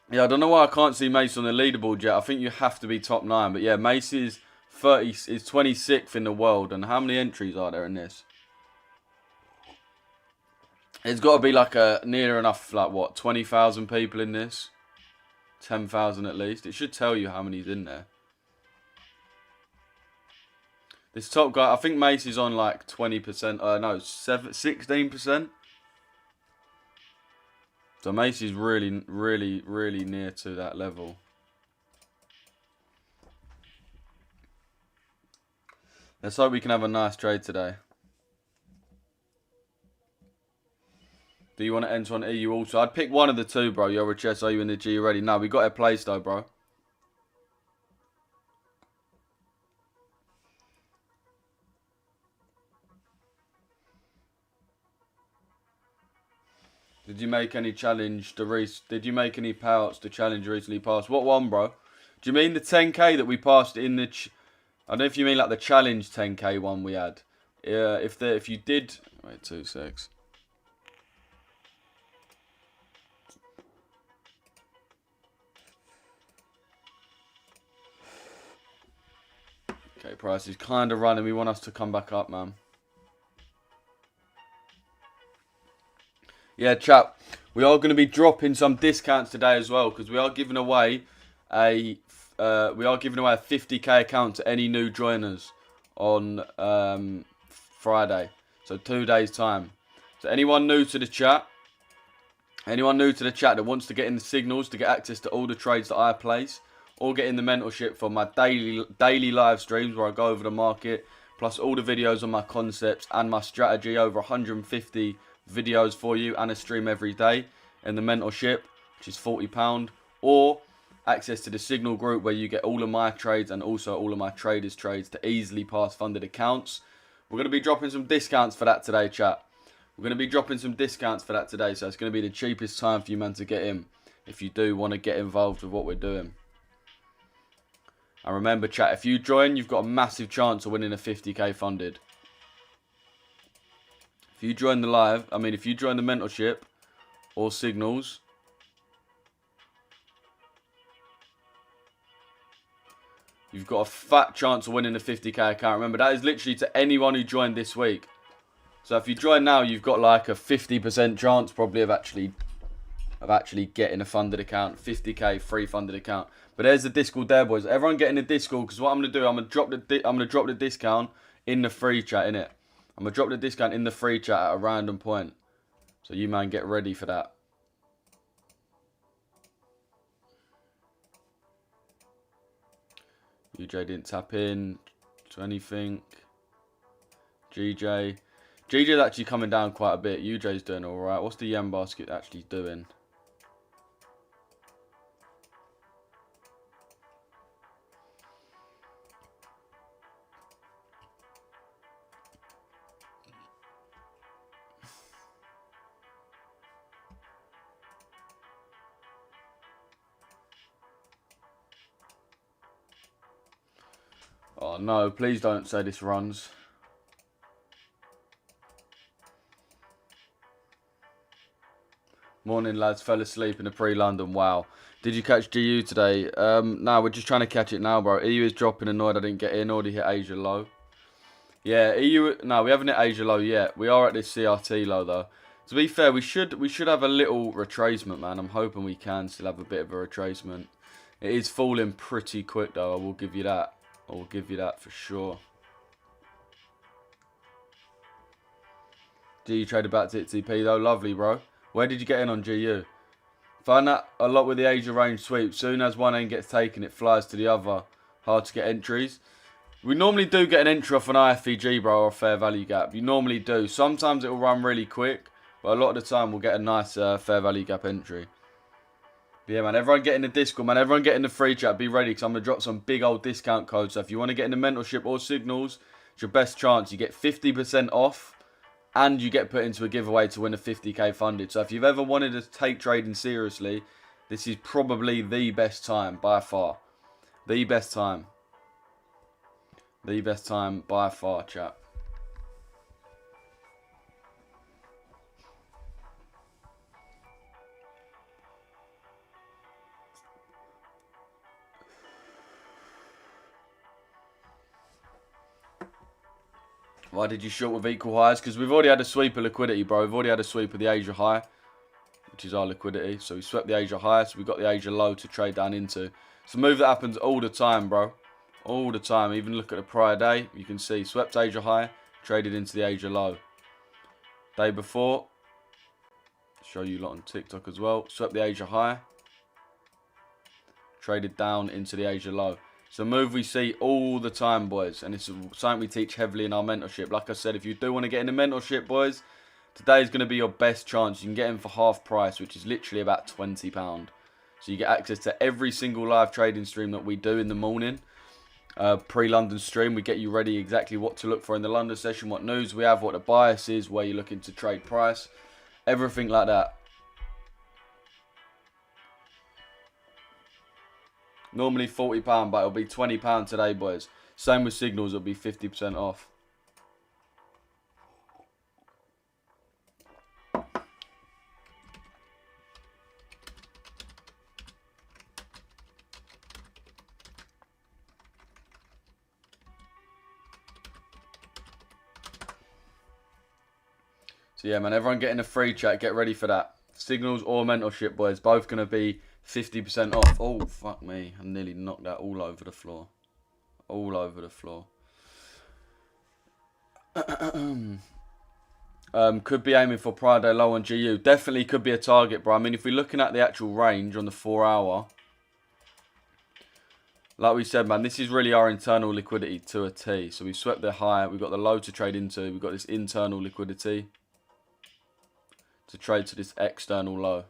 Yeah, I don't know why I can't see Mace on the leaderboard yet. I think you have to be top 9. But yeah, Mace is 26th in the world. And how many entries are there in this? There's got to be like a near enough, like what, 20,000 people in this? 10,000 at least. It should tell you how many's in there. This top guy, I think Mace is on like 20%. No, 16%. So Mace is really, really, really near to that level. Let's hope we can have a nice trade today. Do you want to enter on EU also? I'd pick one of the two, bro. Yo, Richesse, are you in the G already? No, we got a place though, bro. Did you make any challenge Did you make any payouts to challenge recently passed? What one, bro? Do you mean the 10k that we passed in the? I don't know if you mean like the challenge 10k one we had. Yeah, if you did. Wait, 2 secs. Okay, price is kind of running. We want us to come back up, man. Yeah, chap. We are going to be dropping some discounts today as well because we are giving away a 50k account to any new joiners on Friday. So 2 days time. So anyone new to the chat that wants to get in the signals to get access to all the trades that I place, or get in the mentorship for my daily live streams where I go over the market, plus all the videos on my concepts and my strategy, over 150 videos for you and a stream every day in the mentorship, which is £40, or access to the signal group where you get all of my trades and also all of my traders trades to easily pass funded accounts. We're going to be dropping some discounts for that today, chat. We're going to be dropping some discounts for that today, so it's going to be the cheapest time for you, man, to get in if you do want to get involved with what we're doing. And remember, chat, if you join, you've got a massive chance of winning a 50k funded. If you join the if you join the mentorship or signals, you've got a fat chance of winning a 50k account. Remember, that is literally to anyone who joined this week. So if you join now, you've got like a 50% chance probably of actually getting a funded account, 50k free funded account. But there's the Discord there, boys. Everyone get in the Discord because what I'm gonna do, I'm gonna drop the discount in the free chat, innit? I'm going to drop the discount in the free chat at a random point. So you, man, get ready for that. UJ didn't tap in to anything. GJ's actually coming down quite a bit. UJ's doing alright. What's the yen basket actually doing? Oh no, please don't say this runs. Morning, lads. Fell asleep in the pre-London. Wow. Did you catch GU today? No, we're just trying to catch it now, bro. EU is dropping, annoyed I didn't get in. Already hit Asia low. Yeah, EU. No, we haven't hit Asia low yet. We are at this CRT low though. To be fair, we should have a little retracement, man. I'm hoping we can still have a bit of a retracement. It is falling pretty quick though. I will give you that. I will give you that for sure. GU traded back to TP though. Lovely, bro. Where did you get in on GU? Find that a lot with the Asia range sweep. Soon as one end gets taken, it flies to the other. Hard to get entries. We normally do get an entry off an IFVG, bro, or a fair value gap. You normally do. Sometimes it will run really quick, but a lot of the time we'll get a nice fair value gap entry. But yeah, man, everyone get in the Discord, man. Everyone get in the free chat. Be ready, because I'm going to drop some big old discount codes. So if you want to get in the mentorship or signals, it's your best chance. You get 50% off, and you get put into a giveaway to win a 50k funded. So if you've ever wanted to take trading seriously, this is probably the best time by far. The best time. The best time by far, chat. Why did you short with equal highs? Because we've already had a sweep of liquidity, bro. We've already had a sweep of the Asia high, which is our liquidity. So we swept the Asia high, so we got the Asia low to trade down into. It's a move that happens all the time, bro. All the time. Even look at the prior day. You can see swept Asia high, traded into the Asia low. Day before, show you a lot on TikTok as well. Swept the Asia high, traded down into the Asia low. It's a move we see all the time, boys. And it's something we teach heavily in our mentorship. Like I said, if you do want to get in the mentorship, boys, Today is going to be your best chance. You can get in for half price, which is literally about £20. So you get access to every single live trading stream that we do in the morning. Pre-London stream, we get you ready exactly what to look for in the London session, what news we have, what the bias is, where you're looking to trade price, everything like that. Normally £40, but it'll be £20 today, boys. Same with signals, it'll be 50% off. So yeah, man, everyone get in a free chat. Get ready for that. Signals or mentorship, boys. Both going to be 50% off. Oh, fuck me. I nearly knocked that all over the floor. All over the floor. Could be aiming for Friday low on GU. Definitely could be a target, bro. I mean, if we're looking at the actual range on the 4 hour, like we said, man, this is really our internal liquidity to a T. So we've swept the high. We've got the low to trade into. We've got this internal liquidity to trade to this external low.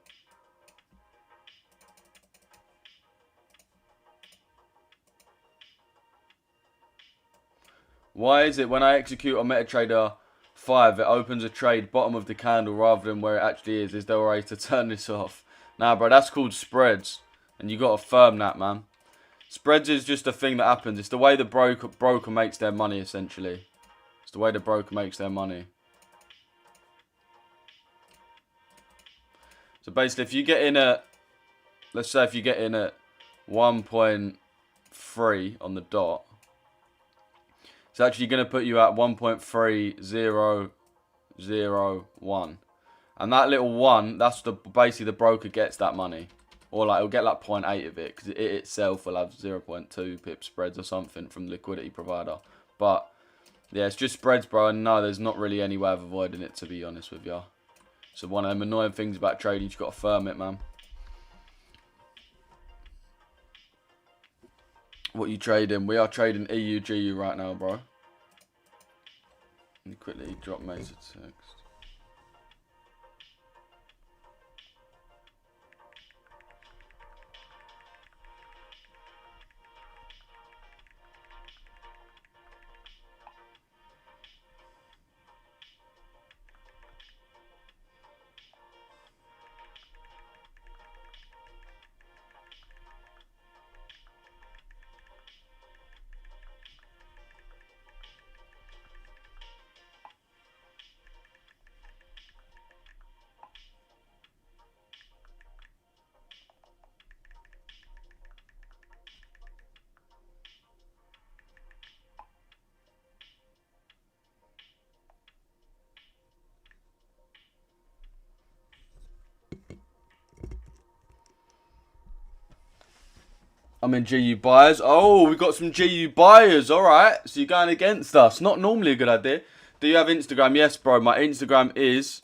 Why is it when I execute on MetaTrader 5, it opens a trade bottom of the candle rather than where it actually is? Is there a way to turn this off? Nah, bro, that's called spreads. And you got to firm that, man. Spreads is just a thing that happens. It's the way the broker makes their money, essentially. It's the way the broker makes their money. So basically, if you get in at, let's say if you get in at 1.3 on the dot, it's actually going to put you at 1.3001. And that little 1, that's basically the broker gets that money. Or like it'll get like 0.8 of it, because it itself will have 0.2 pip spreads or something from the liquidity provider. But yeah, it's just spreads, bro. And no, there's not really any way of avoiding it, to be honest with you. So one of them annoying things about trading, you've got to firm it, man. What are you trading? We are trading EU-GU right now, bro. Let me quickly drop Mesa text. I'm in GU buyers. Oh, we got some GU buyers. All right. So you're going against us. Not normally a good idea. Do you have Instagram? Yes, bro. My Instagram is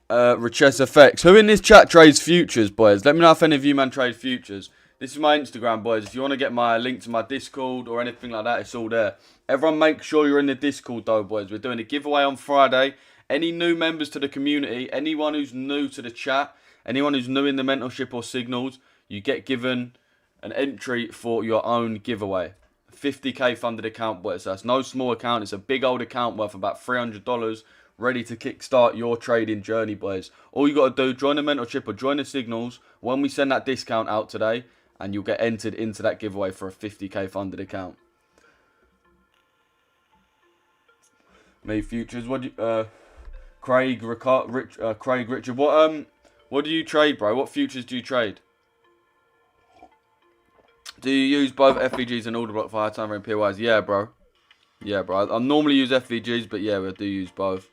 Richesse FX. Who in this chat trades futures, boys? Let me know if any of you, man, trade futures. This is my Instagram, boys. If you want to get my link to my Discord or anything like that, it's all there. Everyone make sure you're in the Discord, though, boys. We're doing a giveaway on Friday. Any new members to the community, anyone who's new to the chat, anyone who's new in the mentorship or signals, you get given an entry for your own giveaway. 50k funded account, boys. So that's no small account. It's a big old account worth about $300, ready to kickstart your trading journey, boys. All you got to do, join the mentorship or join the signals when we send that discount out today, and you'll get entered into that giveaway for a 50k funded account. Me futures. What do you, Craig Richard. What do you trade, bro? What futures do you trade? Do you use both FVGs and order block for high time frame PYs? Yeah, bro. Yeah, bro. I normally use FVGs, but yeah, I do use both.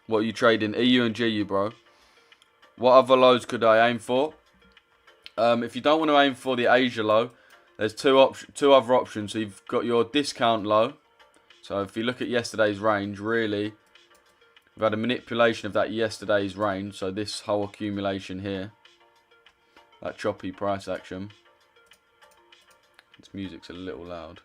What are you trading? EU and GU, bro. What other lows could I aim for? If you don't want to aim for the Asia low, there's two other options. So you've got your discount low. So if you look at yesterday's range, really, we've had a manipulation of that yesterday's range. So this whole accumulation here, that choppy price action. This music's a little loud.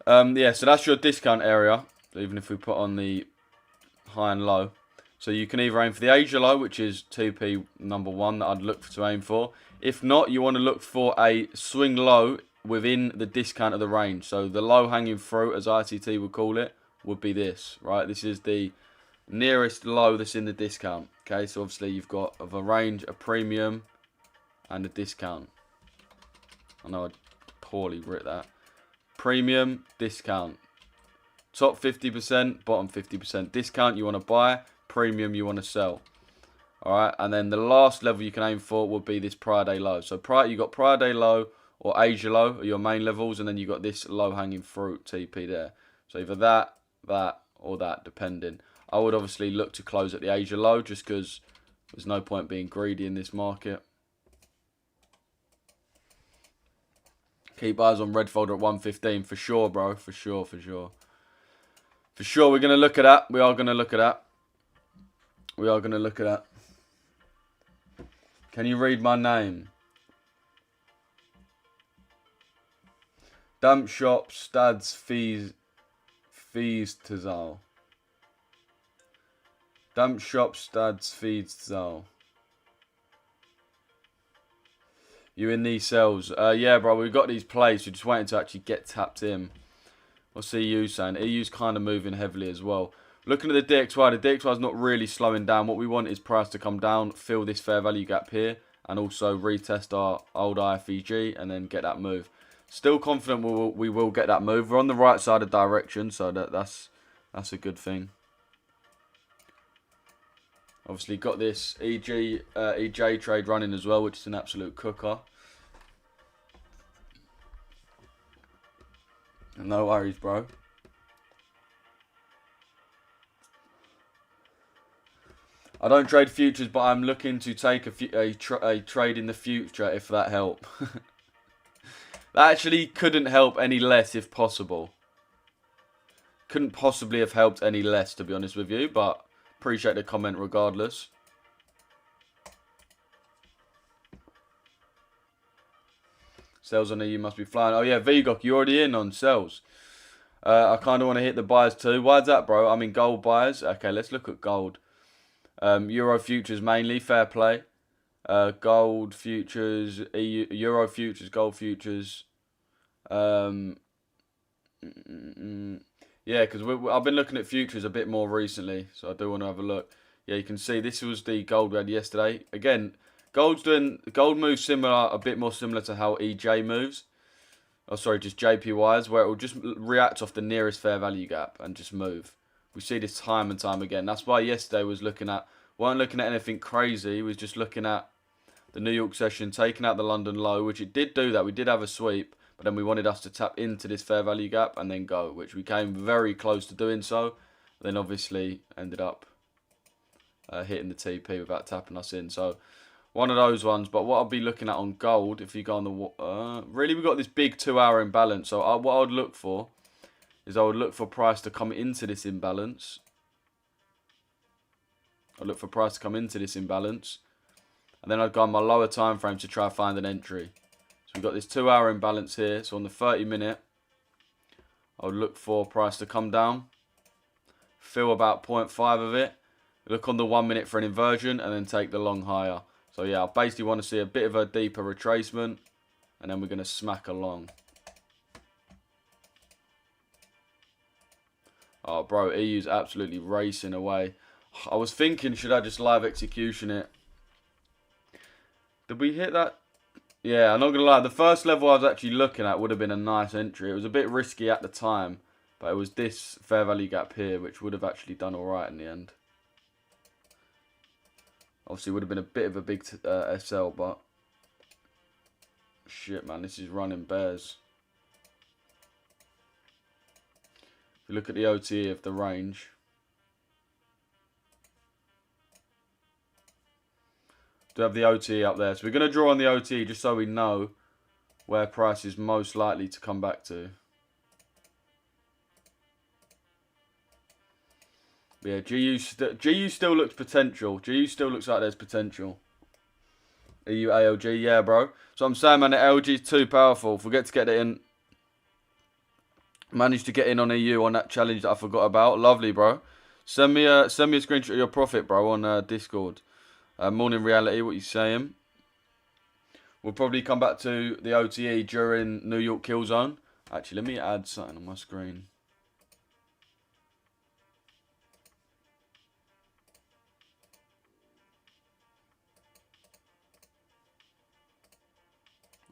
Yeah, so that's your discount area, even if we put on the high and low. So you can either aim for the Asia low, which is 2p number 1 that I'd look to aim for. If not, you want to look for a swing low within the discount of the range. So the low hanging fruit, as ITT would call it, would be this, right? This is the nearest low that's in the discount. Okay, so obviously you've got of a range, a premium, and a discount. I know I poorly writ that. Premium, discount. Top 50%, bottom 50%. Discount you want to buy, premium you want to sell. Alright, and then the last level you can aim for would be this prior day low. So you got prior day low or Asia low are your main levels, and then you got this low hanging fruit TP there. So either that, or that, depending. I would obviously look to close at the Asia low just because there's no point being greedy in this market. Keep eyes on red folder at 115 for sure, bro. For sure. For sure, we're going to look at that. We are going to look at that. Can you read my name? Damp shop, stads, fees to Zal. Damp shop, stads, feeds to Zal. You in these cells? Yeah, bro, we've got these plays. We're just waiting to actually get tapped in. What's EU saying? EU's kind of moving heavily as well. Looking at the DXY, the DXY is not really slowing down. What we want is price to come down, fill this fair value gap here, and also retest our old IFEG and then get that move. Still confident we will get that move. We're on the right side of direction, so that's a good thing. Obviously got this EJ trade running as well, which is an absolute cooker. No worries, bro. I don't trade futures, but I'm looking to take a trade in the future if that help. That actually couldn't help any less if possible. Couldn't possibly have helped any less, to be honest with you, but appreciate the comment regardless. Sales on EU must be flying. Oh yeah, Vigok, you already in on sales. I kind of want to hit the buyers too. Why's that, bro? I'm in gold buyers. Okay, let's look at gold. Euro futures mainly, fair play. Gold futures, Euro futures, gold futures. Yeah, because I've been looking at futures a bit more recently, so I do want to have a look. Yeah, you can see this was the gold we had yesterday. Again, gold moves similar, a bit more similar to how EJ moves. Oh, sorry, just JPYs, where it will just react off the nearest fair value gap and just move. We see this time and time again. That's why yesterday weren't looking at anything crazy. We was just looking at the New York session, taking out the London low, which it did do that. We did have a sweep, but then we wanted us to tap into this fair value gap and then go, which we came very close to doing so. Then obviously ended up hitting the TP without tapping us in. So one of those ones. But what I'll be looking at on gold, if you go on the... really, we've got this big 2-hour imbalance. So what I would look for is I would look for price to come into this imbalance. And then I'd go on my lower time frame to try to find an entry. So we've got this 2-hour imbalance here. So on the 30-minute, I would look for price to come down. Fill about 0.5 of it. Look on the 1 minute for an inversion and then take the long higher. So yeah, I basically want to see a bit of a deeper retracement. And then we're going to smack along. Oh, bro, EU's absolutely racing away. I was thinking, should I just live execution it? Did we hit that? Yeah, I'm not going to lie. The first level I was actually looking at would have been a nice entry. It was a bit risky at the time. But it was this fair value gap here, which would have actually done alright in the end. Obviously, it would have been a bit of a big SL, but... Shit, man, this is running bears. If you look at the OTE of the range... Do have the OTE up there. So we're going to draw on the OTE just so we know where price is most likely to come back to. Yeah, GU still looks potential. GU still looks like there's potential. EU ALG, yeah, bro. So I'm saying, man, the LG is too powerful. Forget to get it in. Managed to get in on EU on that challenge that I forgot about. Lovely, bro. Send me a screenshot of your profit, bro, on Discord. Morning Reality, what you saying? We'll probably come back to the OTE during New York Killzone. Actually, let me add something on my screen.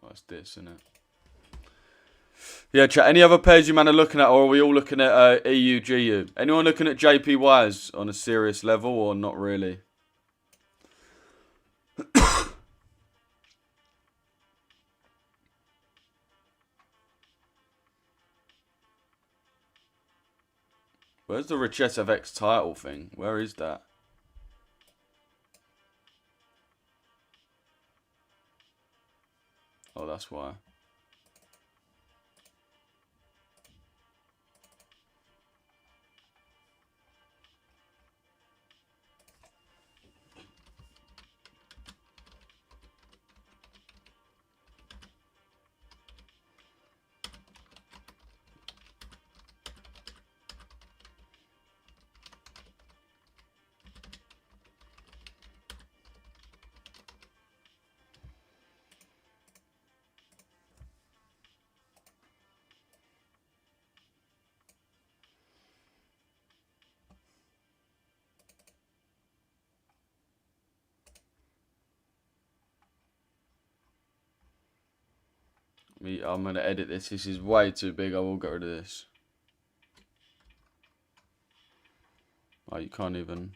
What's this, isn't it? Yeah, chat. Any other pairs you man are looking at, or are we all looking at EU, GU? Anyone looking at JPYs on a serious level, or not really? Where's the Richesse FX title thing? Where is that? Oh, that's why. I'm going to edit this. This is way too big. I will get rid of this. Oh, you can't even...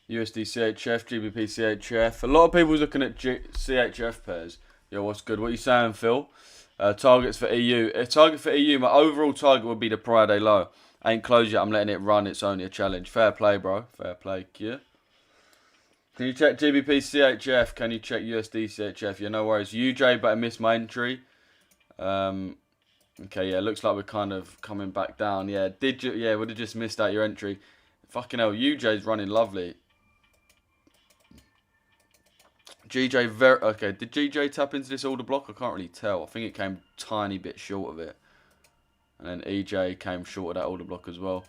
USD CHF, GBP CHF. A lot of people's looking at CHF pairs. Yo, what's good? What are you saying, Phil? Targets for EU. Target for EU, my overall target would be the Friday low. Ain't closed yet. I'm letting it run. It's only a challenge. Fair play, bro. Fair play. Yeah. Can you check GBP CHF? Can you check USD CHF? Yeah, no worries. UJ, but I missed my entry. Okay, yeah, looks like we're kind of coming back down. Yeah, did you? Yeah, would have just missed out your entry. Fucking hell, UJ's running lovely. GJ okay. Did GJ tap into this order block? I can't really tell. I think it came tiny bit short of it, and then EJ came short of that order block as well.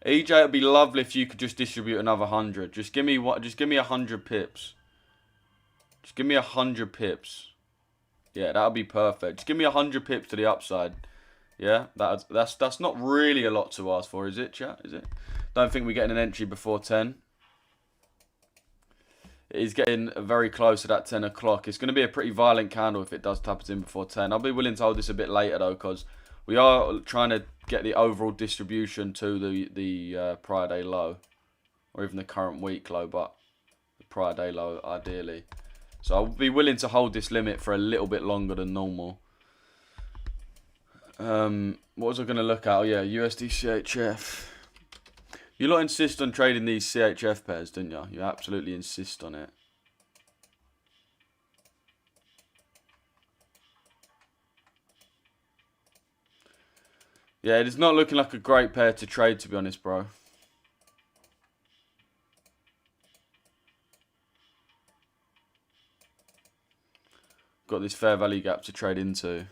EJ, it'd be lovely if you could just distribute another 100. Just give me what? Just give me 100 pips. Just give me 100 pips. Yeah, that'll be perfect. Just give me 100 pips to the upside. Yeah, that's not really a lot to ask for, is it, chat? Is it? Don't think we're getting an entry before 10. It is getting very close to that 10 o'clock. It's going to be a pretty violent candle if it does tap us in before 10. I'll be willing to hold this a bit later, though, because we are trying to get the overall distribution to the prior day low, or even the current week low, but the prior day low, ideally. So I'll be willing to hold this limit for a little bit longer than normal. What was I going to look at? Oh, yeah, USD CHF. You lot insist on trading these CHF pairs, didn't you? You absolutely insist on it. Yeah, it is not looking like a great pair to trade, to be honest, bro. Got this fair value gap to trade into.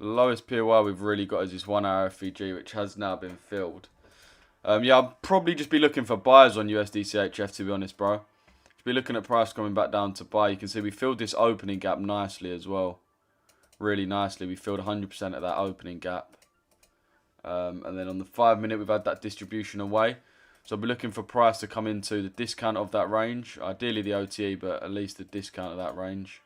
The lowest POI we've really got is this 1 hour FVG, which has now been filled. Yeah, I'll probably just be looking for buyers on USD CHF, to be honest, bro. Just be looking at price coming back down to buy. You can see we filled this opening gap nicely as well. Really nicely. We filled 100% of that opening gap. And then on the 5 minute, we've had that distribution away. So I'll be looking for price to come into the discount of that range. Ideally the OTE, but at least the discount of that range.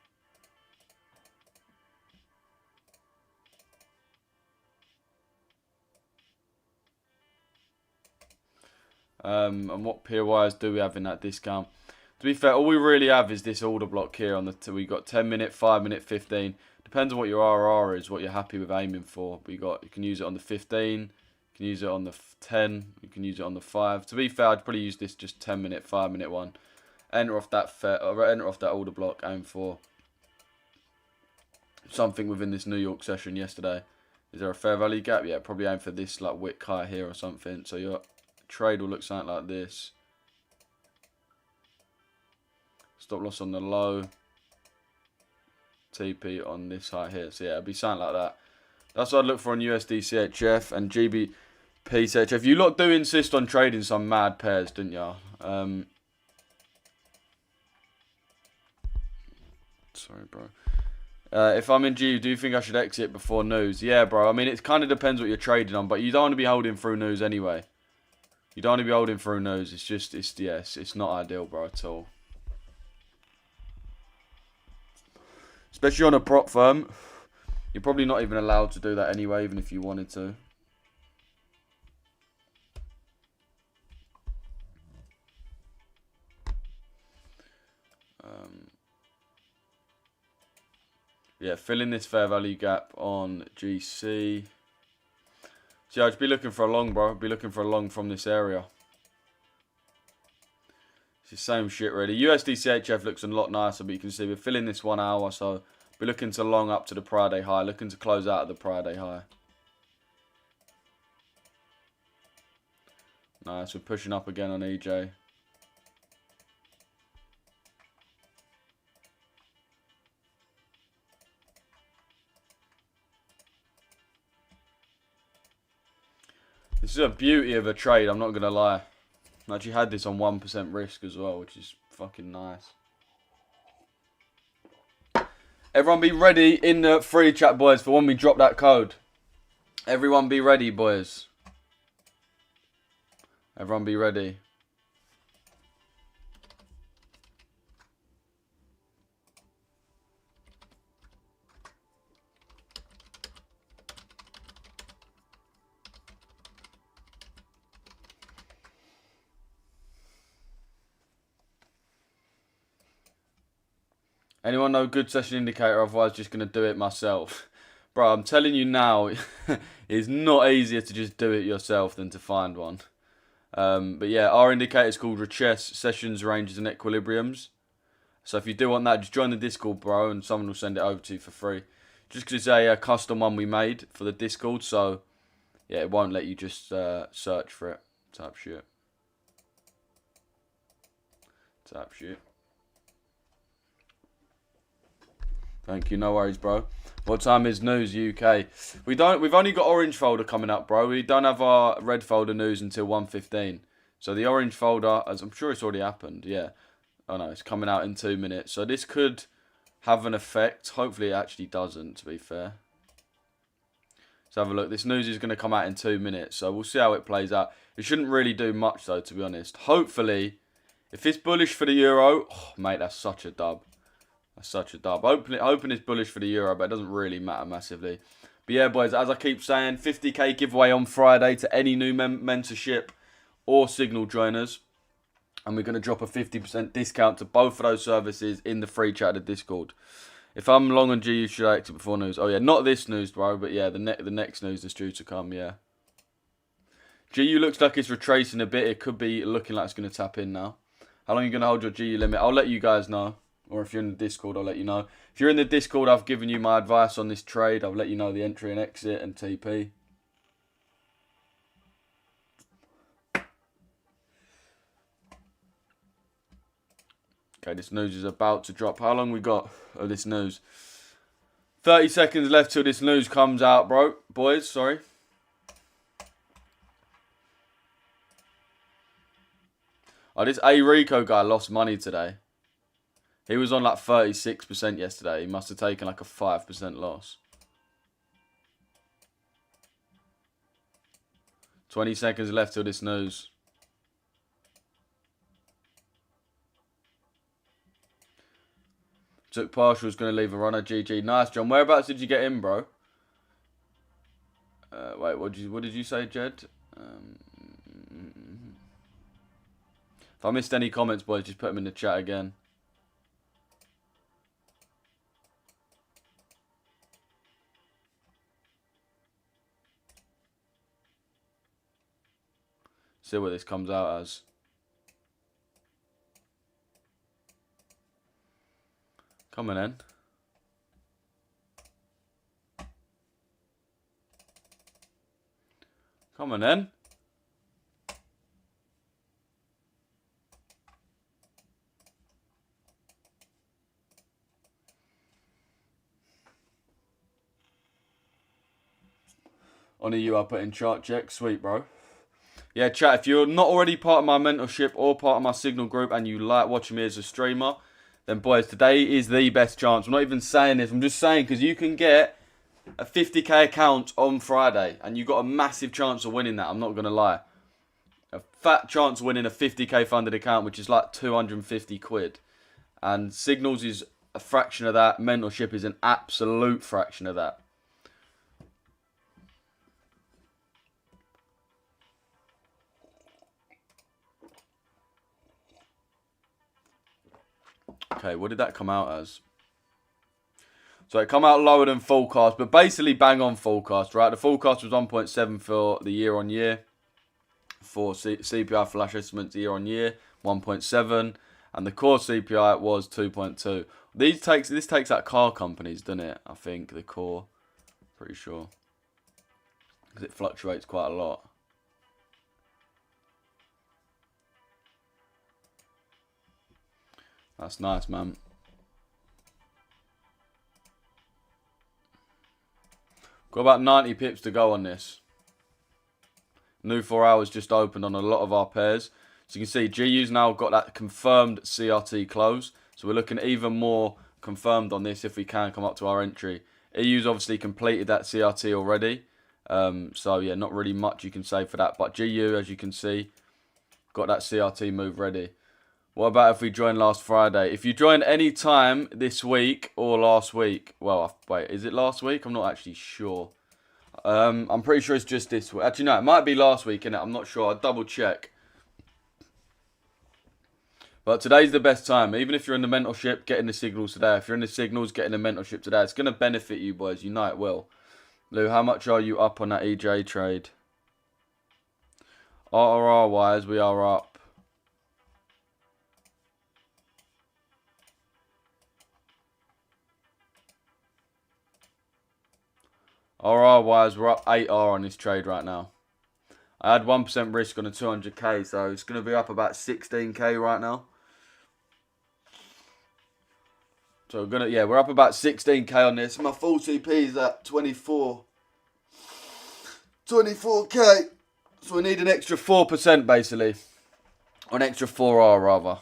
And what POIs do we have in that discount? To be fair, all we really have is this order block here on the. We got 10 minute, 5 minute, 15. Depends on what your RR is, what you're happy with aiming for. But you can use it on the 15. You can use it on the 10. You can use it on the 5. To be fair, I'd probably use this just 10 minute, 5 minute one. Enter off that order block. Aim for something within this New York session yesterday. Is there a fair value gap? Yeah, probably aim for this like wick high here or something. So your trade will look something like this. Stop loss on the low. TP on this high here. So yeah, it'll be something like that. That's what I'd look for on USD CHF and GBP CHF. You lot do insist on trading some mad pairs, didn't ya? Sorry, bro. If I'm in GU, do you think I should exit before news? Yeah, bro. I mean, it kind of depends what you're trading on, but you don't want to be holding through news anyway. You don't want to be holding through news. It's just, it's not ideal, bro, at all. Especially on a prop firm. You're probably not even allowed to do that anyway, even if you wanted to. Yeah, fill in this fair value gap on GC. So yeah, I'd be looking for a long, bro. I'd be looking for a long from this area. It's the same shit, really. USD CHF looks a lot nicer, but you can see we're filling this 1 hour, so we're looking to long up to the prior day high, looking to close out at the prior day high. Nice, we're pushing up again on EJ. This is a beauty of a trade, I'm not going to lie. I actually had this on 1% risk as well, which is fucking nice. Everyone be ready in the free chat, boys, for when we drop that code. Everyone be ready, boys. Everyone be ready. Anyone know a good session indicator? Otherwise, just going to do it myself. Bro, I'm telling you now, it's not easier to just do it yourself than to find one. But yeah, our indicator is called Richesse, Sessions, Ranges and Equilibriums. So if you do want that, just join the Discord, bro, and someone will send it over to you for free. Just because it's a custom one we made for the Discord, so yeah, it won't let you just search for it. Type shit. Type shit. Thank you, no worries, bro. What time is news, UK? We've only got orange folder coming up, bro. We don't have our red folder news until 1:15. So the orange folder, as I'm sure it's already happened, yeah. Oh no, it's coming out in 2 minutes. So this could have an effect. Hopefully it actually doesn't, to be fair. Let's have a look. This news is going to come out in 2 minutes, so we'll see how it plays out. It shouldn't really do much, though, to be honest. Hopefully, if it's bullish for the euro, oh, mate, that's such a dub. That's such a dub. Hoping it's bullish for the euro, but it doesn't really matter massively. But yeah, boys, as I keep saying, 50k giveaway on Friday to any new mentorship or Signal joiners. And we're going to drop a 50% discount to both of those services in the free chat of Discord. If I'm long on GU, should I exit before news? Oh yeah, not this news, bro, but yeah, the next news is due to come, yeah. GU looks like it's retracing a bit. It could be looking like it's going to tap in now. How long are you going to hold your GU limit? I'll let you guys know. Or if you're in the Discord, I'll let you know. If you're in the Discord, I've given you my advice on this trade. I'll let you know the entry and exit and TP. Okay, this news is about to drop. How long we got of this news? 30 seconds left till this news comes out, bro. Boys, sorry. Oh, this A Rico guy lost money today. He was on like 36% yesterday. He must have taken like a 5% loss. 20 seconds left till this news. Took partial, was going to leave a runner. GG. Nice, John. Whereabouts did you get in, bro? Wait, what did you say, Jed? If I missed any comments, boys, just put them in the chat again. See what this comes out as. Come on in. Come on in. On you, I put in chart check. Sweet, bro. Yeah, chat, if you're not already part of my mentorship or part of my Signal group and you like watching me as a streamer, then boys, today is the best chance. I'm not even saying this. I'm just saying because you can get a 50k account on Friday and you've got a massive chance of winning that. I'm not going to lie. A fat chance of winning a 50k funded account, which is like 250 quid. And Signals is a fraction of that. Mentorship is an absolute fraction of that. Okay, what did that come out as? So it come out lower than forecast, but basically bang on forecast, right? The forecast was 1.7 for the year on year. For CPI flash estimates year on year, 1.7. And the core CPI was 2.2. This takes out car companies, doesn't it? I think the core, pretty sure. Because it fluctuates quite a lot. That's nice, man. Got about 90 pips to go on this. New 4 hours just opened on a lot of our pairs. So you can see GU's now got that confirmed CRT close. So we're looking even more confirmed on this if we can come up to our entry. EU's obviously completed that CRT already. So yeah, not really much you can say for that. But GU, as you can see, got that CRT move ready. What about if we join last Friday? If you join any time this week or last week. Well, wait, is it last week? I'm not actually sure. I'm pretty sure it's just this week. Actually, no, it might be last week, innit? I'm not sure. I'll double check. But today's the best time. Even if you're in the mentorship, getting the signals today. If you're in the signals, getting the mentorship today. It's going to benefit you, boys. You know it will. Lou, how much are you up on that EJ trade? RRR-wise, we are up. RR-wise, we're up 8R on this trade right now. I had 1% risk on a 200k, so it's going to be up about 16k right now. So we're up about 16k on this. My full CP is at 24k. So we need an extra 4% basically. Or an extra 4R rather.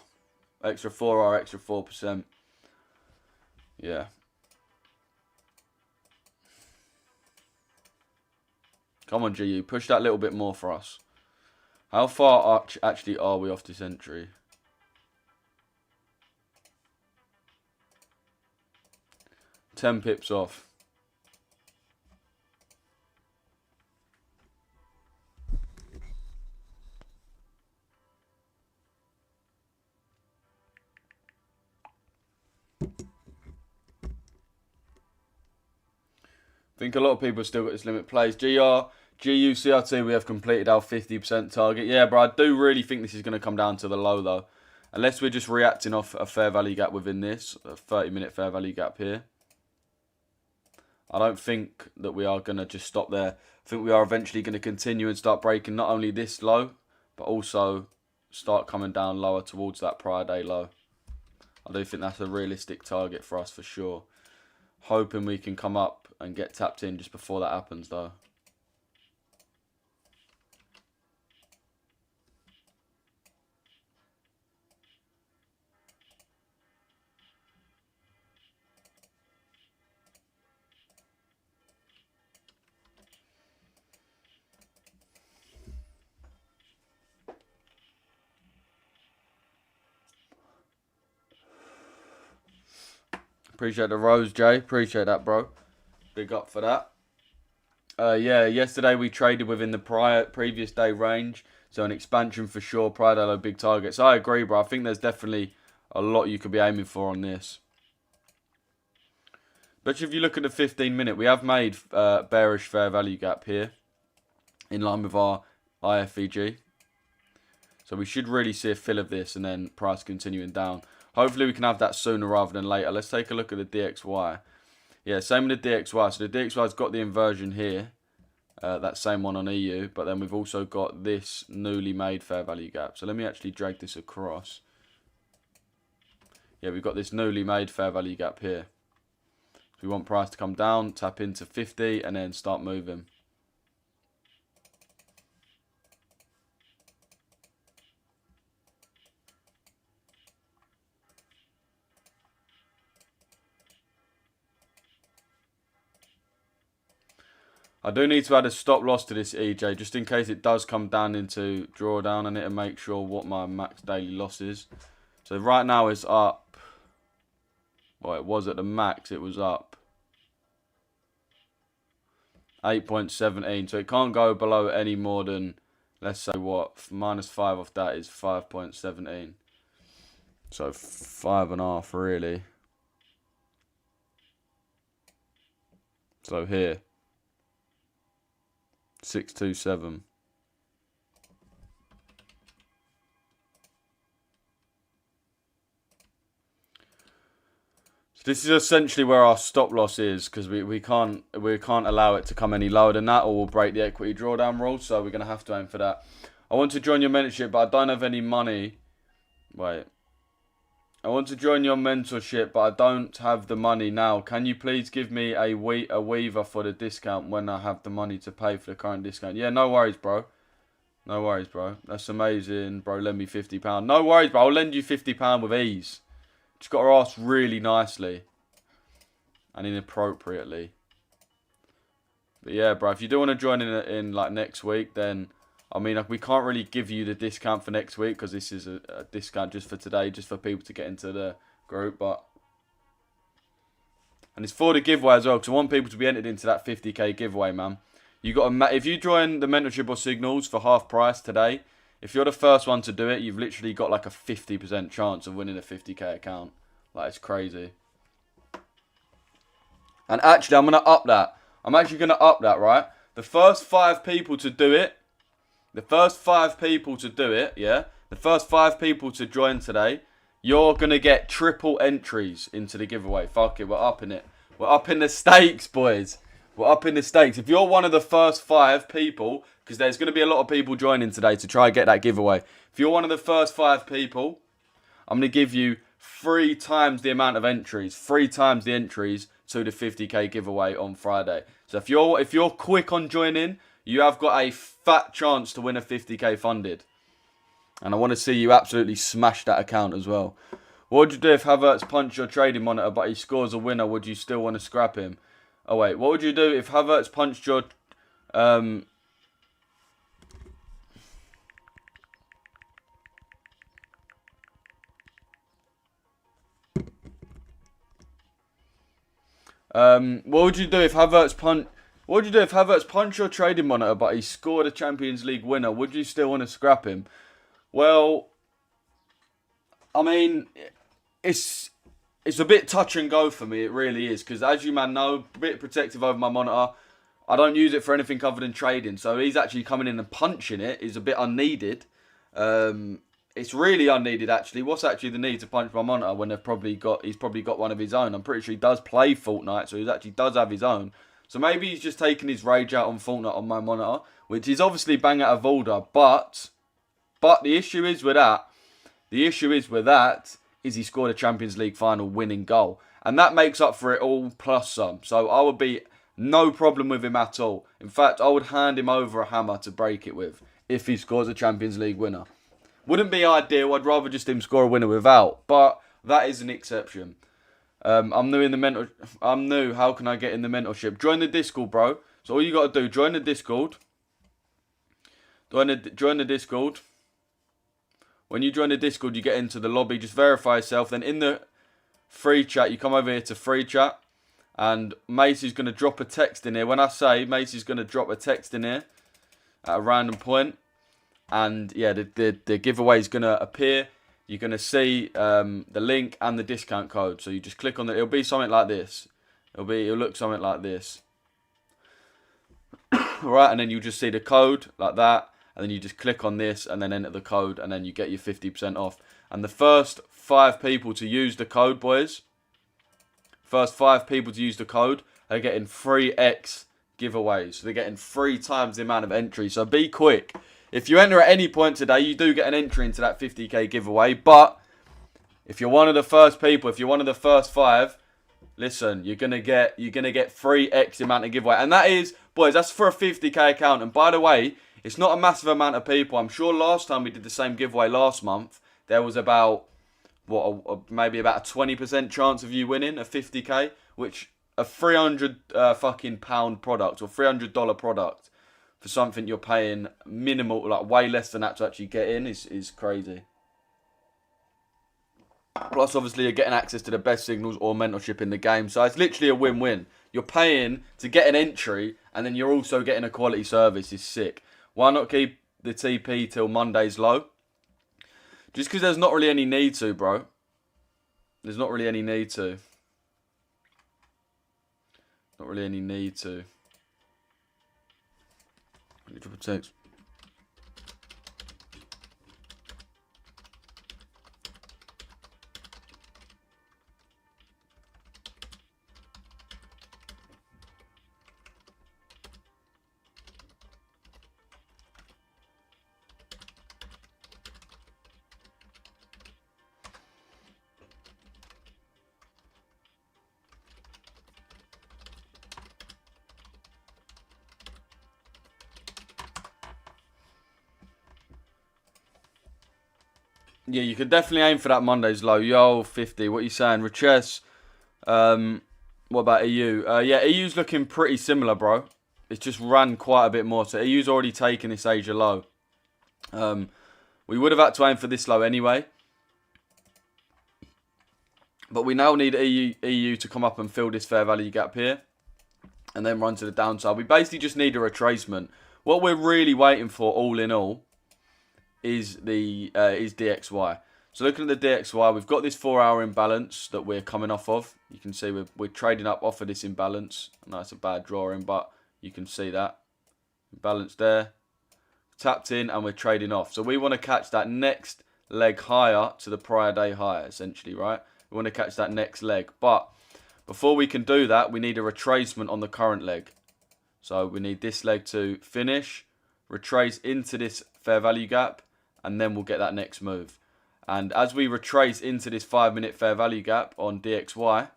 Extra 4R, extra 4%. Yeah. Come on, GU. Push that little bit more for us. How far actually are we off this entry? $10 pips off. I think a lot of people still got this limit plays. GU CRT, we have completed our 50% target. Yeah, bro, I do really think this is going to come down to the low, though. Unless we're just reacting off a fair value gap within this, a 30-minute fair value gap here. I don't think that we are going to just stop there. I think we are eventually going to continue and start breaking not only this low, but also start coming down lower towards that prior day low. I do think that's a realistic target for us for sure. Hoping we can come up and get tapped in just before that happens, though. Appreciate the rose, Jay. Appreciate that, bro. Big up for that. Yeah, yesterday we traded within the previous day range. So an expansion for sure. Pride Halo, big targets. I agree, bro. I think there's definitely a lot you could be aiming for on this. But if you look at the 15-minute, we have made bearish fair value gap here. In line with our IFVG. So we should really see a fill of this and then price continuing down. Hopefully we can have that sooner rather than later. Let's take a look at the DXY. Yeah, same with the DXY. So the DXY's got the inversion here. That same one on EU. But then we've also got this newly made fair value gap. So let me actually drag this across. Yeah, we've got this newly made fair value gap here. So we want price to come down, tap into 50 and then start moving. I do need to add a stop loss to this EJ just in case it does come down into drawdown. I need to make sure what my max daily loss is. So right now it's up. Well, it was at the max. It was up 8.17. So it can't go below any more than, let's say what, -5 off that is 5.17. So 5.5 really. So here. 627. So this is essentially where our stop loss is because we can't allow it to come any lower than that or we'll break the equity drawdown rule. So we're gonna have to aim for that. I want to join your mentorship, but I don't have any money. Wait. I want to join your mentorship, but I don't have the money now. Can you please give me a weaver for the discount when I have the money to pay for the current discount? Yeah, no worries, bro. No worries, bro. That's amazing, bro. Lend me £50. No worries, bro. I'll lend you £50 with ease. Just got to ask really nicely and inappropriately. But yeah, bro, if you do want to join in like next week, then I mean, like, we can't really give you the discount for next week because this is a discount just for today, just for people to get into the group. And it's for the giveaway as well because I want people to be entered into that 50k giveaway, man. You got to, if you join the mentorship or signals for half price today, if you're the first one to do it, you've literally got like a 50% chance of winning a 50k account. Like, it's crazy. And actually, I'm gonna up that. I'm actually gonna up that, right? The first 5 people to do it. The first 5 people to do it, yeah? The first 5 people to join today, you're going to get triple entries into the giveaway. Fuck it, we're upping it. We're upping the stakes, boys. We're upping the stakes. If you're one of the first 5 people, because there's going to be a lot of people joining today to try and get that giveaway. If you're one of the first 5 people, I'm going to give you 3 times the amount of entries. 3 times the entries to the 50k giveaway on Friday. So if you're quick on joining, you have got a fat chance to win a 50k funded. And I want to see you absolutely smash that account as well. What would you do if Havertz punched your trading monitor but he scores a winner? Would you still want to scrap him? Oh wait, what would you do if Havertz punched your... what would you do if Havertz punched... What would you do if Havertz punched your trading monitor but he scored a Champions League winner? Would you still want to scrap him? Well, I mean, it's a bit touch and go for me. It really is. Because as you man know, a bit protective over my monitor. I don't use it for anything other than trading. So he's actually coming in and punching it is a bit unneeded. It's really unneeded actually. What's actually the need to punch my monitor when he's probably got one of his own? I'm pretty sure he does play Fortnite, so he actually does have his own. So maybe he's just taking his rage out on Fortnite on my monitor, which is obviously bang out of order. But the issue is with that. Is he scored a Champions League final winning goal, and that makes up for it all plus some. So I would be no problem with him at all. In fact, I would hand him over a hammer to break it with if he scores a Champions League winner. Wouldn't be ideal. I'd rather just him score a winner without, but that is an exception. I'm new in the mentor. I'm new. How can I get in the mentorship? Join the Discord, bro. So all you got to do, join the Discord. Join the Discord. When you join the Discord, you get into the lobby. Just verify yourself. Then in the free chat, you come over here to free chat. And Macy's going to drop a text in here. When I say Macy's going to drop a text in here at a random point. And yeah, the giveaway is going to appear. You're going to see the link and the discount code. So you just click on it. It'll be something like this. It'll look something like this. Right, and then you'll just see the code like that. And then you just click on this and then enter the code. And then you get your 50% off. And the first 5 people to use the code, boys. First 5 people to use the code are getting 3x giveaways. So they're getting 3 times the amount of entries. So be quick. If you enter at any point today, you do get an entry into that 50k giveaway. But if you're one of the first people, if you're one of the first 5, listen, you're gonna get 3x amount of giveaway. And that is, boys, that's for a 50k account. And by the way, it's not a massive amount of people. I'm sure last time we did the same giveaway last month, there was about maybe about a 20% chance of you winning a 50k, which a 300 fucking pound product or $300 product for something you're paying minimal, like way less than that to actually get in is crazy. Plus, obviously, you're getting access to the best signals or mentorship in the game. So it's literally a win-win. You're paying to get an entry, and then you're also getting a quality service. It's sick. Why not keep the TP till Monday's low? Just because there's not really any need to, bro. There's not really any need to. Not really any need to. Triple text. Yeah, you could definitely aim for that Monday's low. Yo, 50. What are you saying? Richesse. What about EU? Yeah, EU's looking pretty similar, bro. It's just ran quite a bit more. So EU's already taken this Asia low. We would have had to aim for this low anyway. But we now need EU to come up and fill this fair value gap here. And then run to the downside. We basically just need a retracement. What we're really waiting for, all in all, is DXY. So looking at the DXY, we've got this 4-hour imbalance that we're coming off of. You can see we're trading up off of this imbalance. I know it's a bad drawing, but you can see that. Imbalance there. Tapped in and we're trading off. So we want to catch that next leg higher to the prior day high, essentially, right? We want to catch that next leg. But before we can do that, we need a retracement on the current leg. So we need this leg to finish, retrace into this fair value gap, and then we'll get that next move. And as we retrace into this 5-minute fair value gap on DXY,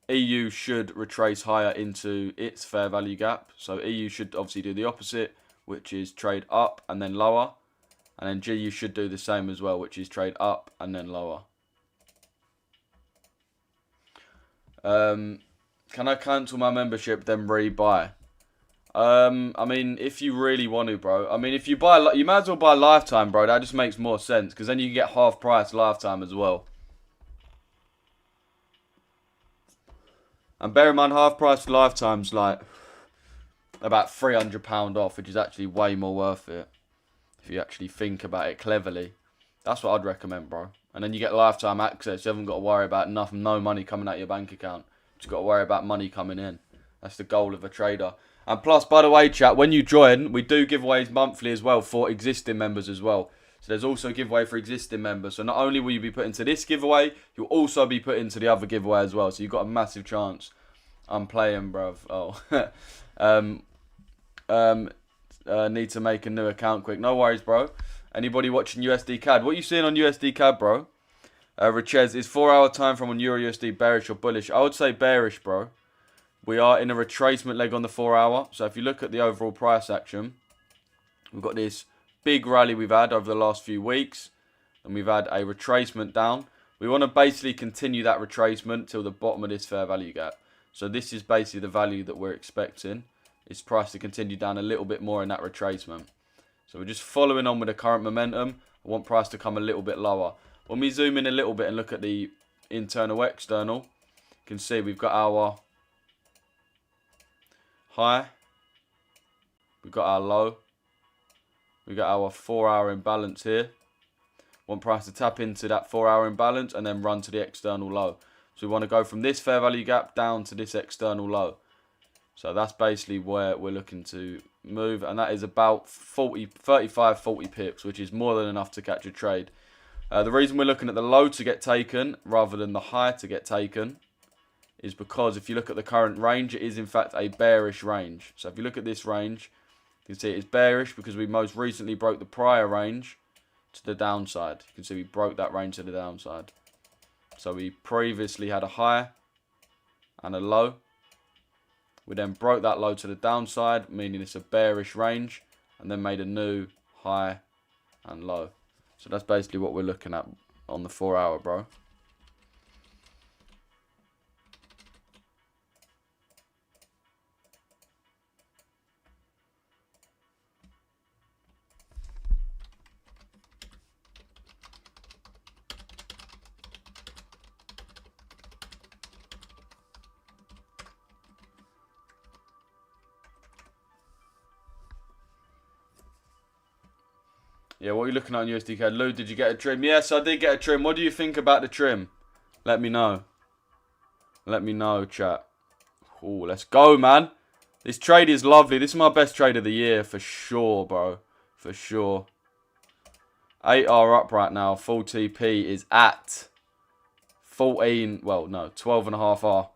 EU should retrace higher into its fair value gap. So EU should obviously do the opposite, which is trade up and then lower. And then GU should do the same as well, which is trade up and then lower. Can I cancel my membership then rebuy? I mean, if you really want to, bro. I mean, if you buy, you might as well buy lifetime, bro. That just makes more sense because then you can get half price lifetime as well. And bear in mind, half price lifetime's like about £300 off, which is actually way more worth it if you actually think about it cleverly. That's what I'd recommend, bro. And then you get lifetime access. You haven't got to worry about no money coming out of your bank account. You just got to worry about money coming in. That's the goal of a trader. And plus, by the way, chat, when you join, we do giveaways monthly as well for existing members as well. So there's also a giveaway for existing members. So not only will you be put into this giveaway, you'll also be put into the other giveaway as well. So you've got a massive chance. I'm playing, bruv. Oh. Need to make a new account quick. No worries, bro. Anybody watching USD CAD? What are you seeing on USD CAD, bro? Richesse, is 4-hour time from on Euro USD bearish or bullish? I would say bearish, bro. We are in a retracement leg on the 4-hour. So if you look at the overall price action, we've got this big rally we've had over the last few weeks. And we've had a retracement down. We want to basically continue that retracement till the bottom of this fair value gap. So this is basically the value that we're expecting. It's price to continue down a little bit more in that retracement. So we're just following on with the current momentum. I want price to come a little bit lower. When we zoom in a little bit and look at the internal external, you can see we've got our high, we've got our low, We got our 4-hour imbalance here. Want price to tap into that 4-hour imbalance and then run to the external low. So we want to go from this fair value gap down to this external low. So that's basically where we're looking to move. And that is about 35, 40 pips, which is more than enough to catch a trade. The reason we're looking at the low to get taken rather than the high to get taken is because if you look at the current range, it is in fact a bearish range. So if you look at this range, you can see it is bearish because we most recently broke the prior range to the downside. You can see we broke that range to the downside. So we previously had a high and a low. We then broke that low to the downside, meaning it's a bearish range, and then made a new high and low. So that's basically what we're looking at on the 4-hour, bro. Yeah, what are you looking at on USDK? Lou, did you get a trim? Yes, I did get a trim. What do you think about the trim? Let me know. Let me know, chat. Oh, let's go, man. This trade is lovely. This is my best trade of the year for sure, bro. For sure. 8R up right now. Full TP is at 14. Well, no, 12.5R.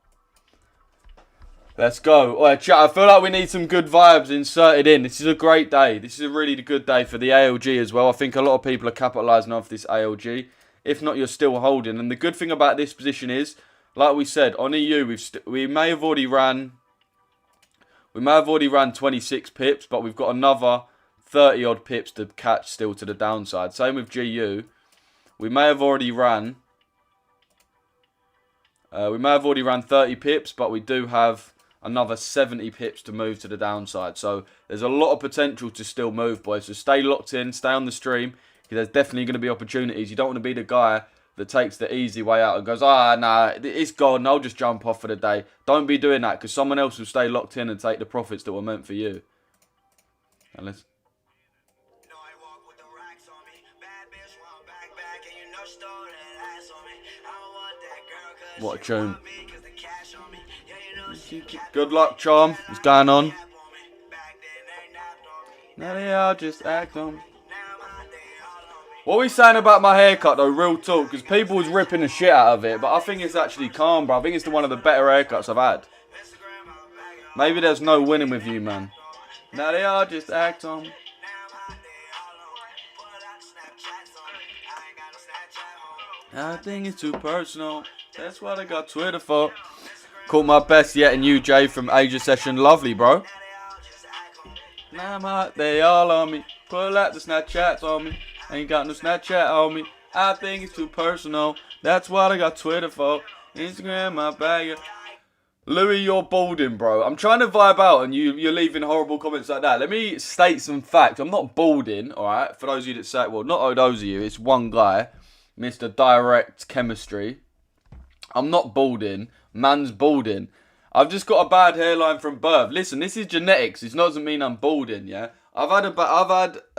Let's go. All right, chat, I feel like we need some good vibes inserted in. This is a great day. This is a really good day for the ALG as well. I think a lot of people are capitalising off this ALG. If not, you're still holding. And the good thing about this position is, like we said, on EU, we may have already ran 26 pips, but we've got another 30 odd pips to catch still to the downside. Same with GU. We may have already ran 30 pips, but we do have another 70 pips to move to the downside. So there's a lot of potential to still move, boys. So stay locked in, stay on the stream, because there's definitely going to be opportunities. You don't want to be the guy that takes the easy way out and goes, nah, it's gone, I'll just jump off for the day. Don't be doing that, because someone else will stay locked in and take the profits that were meant for you. And let's... What a tune. Good luck, Charm. What's going on? Now they all just act on. What are we saying about my haircut, though? Real talk, because people was ripping the shit out of it, but I think it's actually calm, bro. I think it's one of the better haircuts I've had. Maybe there's no winning with you, man. Now they all just act on. I think it's too personal. That's what I got Twitter for. Caught my best yet in you, Jay, from Asia Session. Lovely, bro. Now they all on me. Pull out the Snapchats on me. Ain't got no Snapchat on me. I think it's too personal. That's what I got Twitter for. Instagram, my bag. Louis, you're balding, bro. I'm trying to vibe out and you're leaving horrible comments like that. Let me state some facts. I'm not balding, alright? For those of you that say, well, not those of you. It's one guy. Mr. Direct Chemistry. I'm not balding. Man's balding. I've just got a bad hairline from birth. Listen, this is genetics. It doesn't mean I'm balding, yeah? I've had a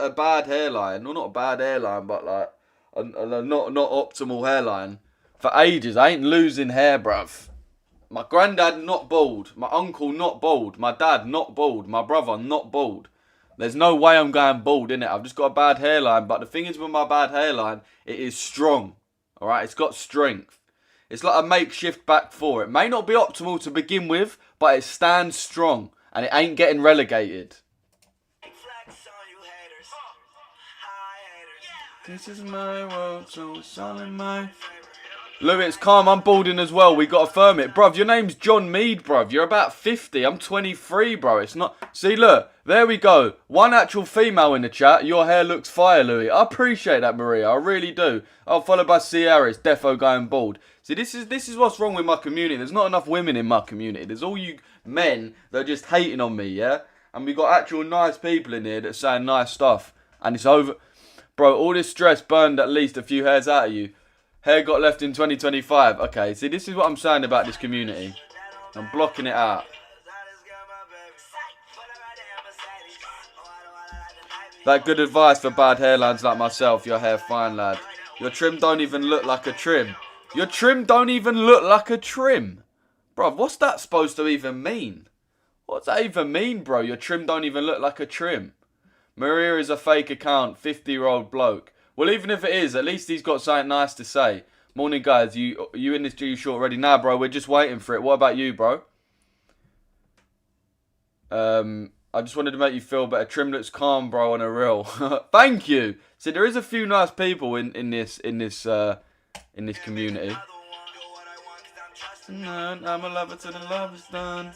bad hairline. Well, not a bad hairline, but like a not optimal hairline for ages. I ain't losing hair, bruv. My granddad not bald. My uncle not bald. My dad not bald. My brother not bald. There's no way I'm going bald, innit? I've just got a bad hairline. But the thing is with my bad hairline, it is strong. Alright? It's got strength. It's like a makeshift back four. It may not be optimal to begin with, but it stands strong. And it ain't getting relegated. This is my world, so it's all in my... Louis, it's calm. I'm balding as well. We got to firm it. Bruv, your name's John Mead, bruv. You're about 50. I'm 23, bro. It's not... See, look. There we go. One actual female in the chat. Your hair looks fire, Louis. I appreciate that, Maria. I really do. Oh, followed by Sierra. It's defo going bald. See, this is what's wrong with my community. There's not enough women in my community. There's all you men that are just hating on me, yeah? And we got actual nice people in here that are saying nice stuff. And it's over... Bro, all this stress burned at least a few hairs out of you. Hair got left in 2025. Okay, see, this is what I'm saying about this community. I'm blocking it out. That good advice for bad hairlines like myself. Your hair fine, lad. Your trim don't even look like a trim. Your trim don't even look like a trim. Bruv, what's that supposed to even mean? What's that even mean, bro? Your trim don't even look like a trim. Maria is a fake account, 50-year-old bloke. Well, even if it is, at least he's got something nice to say. Morning, guys. You in this GU short already? Nah, bro, we're just waiting for it. What about you, bro? I just wanted to make you feel better. Trim looks calm, bro, on a reel. Thank you. So there is a few nice people in this community. I'm a lover till the love is done.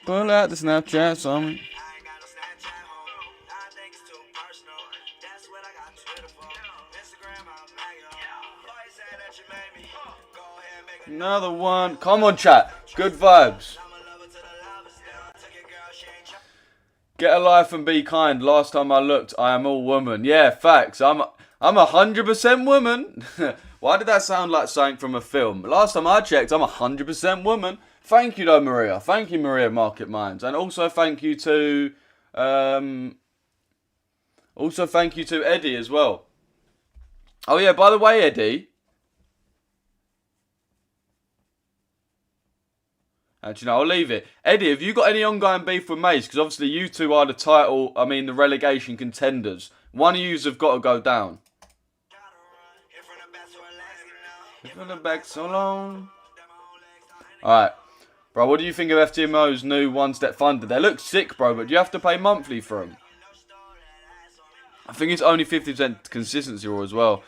Pull out the Snapchats on me. Another one. Come on, chat. Good vibes. Get a life and be kind. Last time I looked, I am all woman. Yeah, facts. I'm 100% woman. Why did that sound like something from a film? Last time I checked, I'm 100% woman. Thank you, though, Maria. Thank you, Maria Market Minds, and also thank you to Eddie as well. Oh yeah, by the way, Eddie. Actually, no, I'll leave it. Eddie, have you got any ongoing beef with Mace? Because obviously you two are the relegation contenders. One of yous have got to go down. For the back so long. Alright. Bro, what do you think of FTMO's new one-step funder? They look sick, bro, but do you have to pay monthly for them? I think it's only 50% consistency rule as well.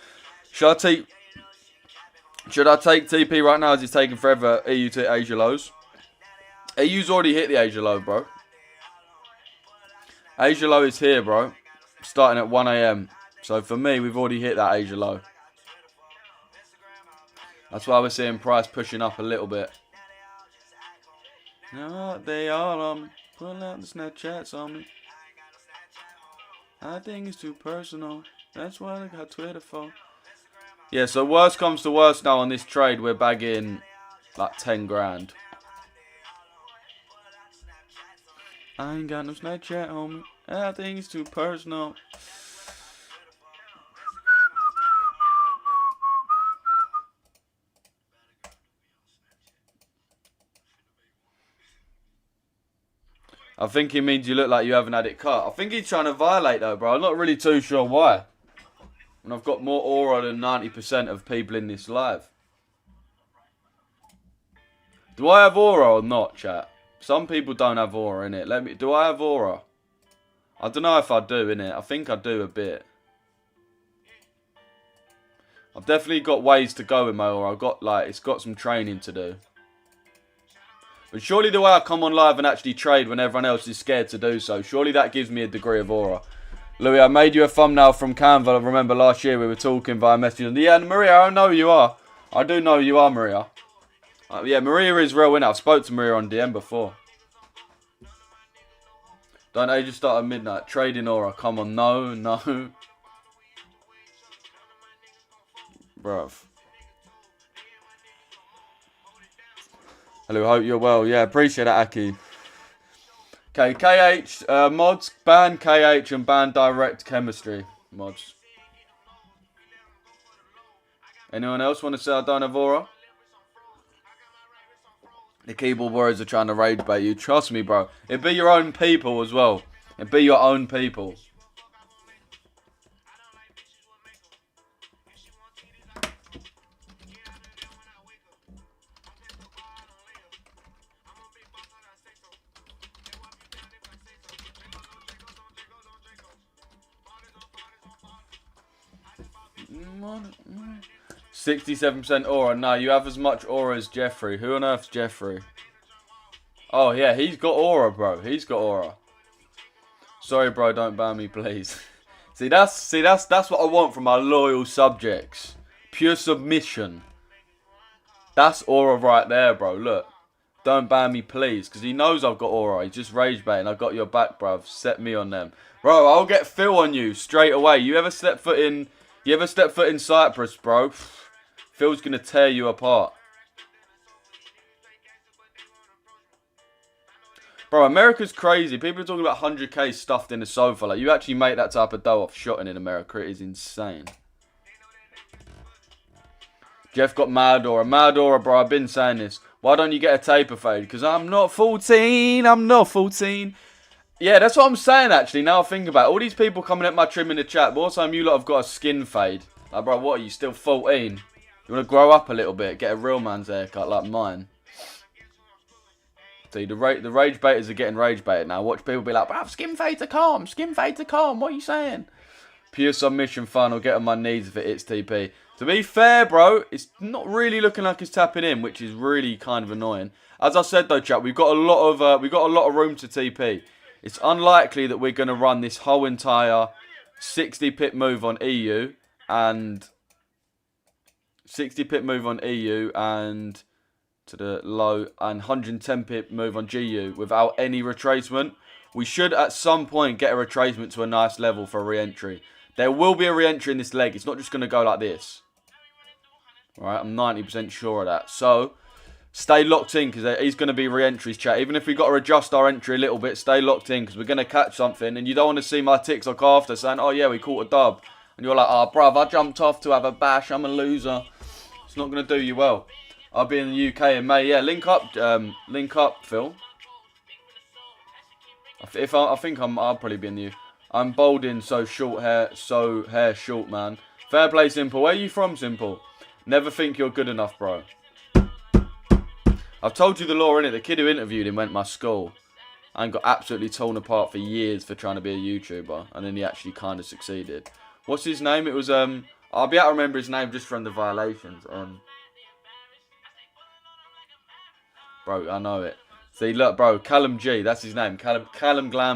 Should I take TP right now as he's taking forever EU to Asia lows? EU's already hit the Asia low, bro. Asia low is here, bro. Starting at 1 AM. So for me, we've already hit that Asia low. That's why we're seeing price pushing up a little bit. No, they all on me. Pull out the Snapchats on me. I think it's too personal. That's why I got Twitter for. Yeah, so worst comes to worst now on this trade, we're bagging like 10 grand. I ain't got no Snapchat on me. I think it's too personal. I think he means you look like you haven't had it cut. I think he's trying to violate though, bro. I'm not really too sure why. And I've got more aura than 90% of people in this live. Do I have aura or not, chat? Some people don't have aura in it. Do I have aura? I don't know if I do in it. I think I do a bit. I've definitely got ways to go with my aura. It's got some training to do. But surely the way I come on live and actually trade when everyone else is scared to do so, surely that gives me a degree of aura. Louis, I made you a thumbnail from Canva. I remember last year we were talking via messages. Yeah, Maria, I know you are. I do know you are, Maria. Yeah, Maria is real, innit? I've spoke to Maria on DM before. Don't Asia start at midnight. Trading aura. Come on, no. Bruv. Hello, hope you're well. Yeah, appreciate that, Aki. Okay, KH, mods, ban KH and ban direct chemistry mods. Anyone else want to say I don't have aura? The keyboard warriors are trying to rage bait you. Trust me, bro. It'd be your own people as well. It'd be your own people. Mm. 67% aura. No, you have as much aura as Jeffrey. Who on earth's Jeffrey? Oh, yeah, he's got aura, bro. He's got aura. Sorry, bro, don't ban me, please. That's what I want from my loyal subjects. Pure submission. That's aura right there, bro. Look. Don't ban me, please. Because he knows I've got aura. He's just rage baiting. I got your back, bruv. Set me on them. Bro, I'll get Phil on you straight away. You ever step foot in Cyprus, bro? Phil's going to tear you apart. Bro, America's crazy. People are talking about 100k stuffed in a sofa. Like, you actually make that type of dough off shotting in America. It is insane. Jeff got mad aura. Mad aura, bro. I've been saying this. Why don't you get a taper fade? Because I'm not 14. I'm not 14. Yeah, that's what I'm saying, actually. Now I think about it. All these people coming at my trim in the chat. But also, you lot have got a skin fade. Like, bro, what are you, still 14? You want to grow up a little bit? Get a real man's haircut like mine. See, the rage baiters are getting rage baited now. Watch people be like, bruv, skin fade to calm. Skin fade to calm. What are you saying? Pure submission fun. I'll get on my knees if it hits TP. To be fair, bro, it's not really looking like it's tapping in, which is really kind of annoying. As I said though, chat, we've got a lot of room to TP. It's unlikely that we're going to run this whole entire 60 pip move on EU and 60 pip move on EU and to the low and 110 pip move on GU without any retracement. We should at some point get a retracement to a nice level for re-entry. There will be a re-entry in this leg. It's not just going to go like this. Alright, I'm 90% sure of that. So, stay locked in because he's going to be re-entries, chat. Even if we've got to adjust our entry a little bit, stay locked in because we're going to catch something. And you don't want to see my TikTok after saying, oh yeah, we caught a dub. And you're like, oh bruv, I jumped off to have a bash. I'm a loser. It's not going to do you well. I'll be in the UK in May. Yeah, link up, Phil. I think I'll probably be in the UK. I'm balding, so hair short, man. Fair play, Simple. Where are you from, Simple? Never think you're good enough, bro. I've told you the law, innit? The kid who interviewed him went to my school and got absolutely torn apart for years for trying to be a YouTuber. And then he actually kind of succeeded. What's his name? It was, I'll be able to remember his name just from the violations. Bro, I know it. See, look, bro, Callum G, that's his name. Callum Glam.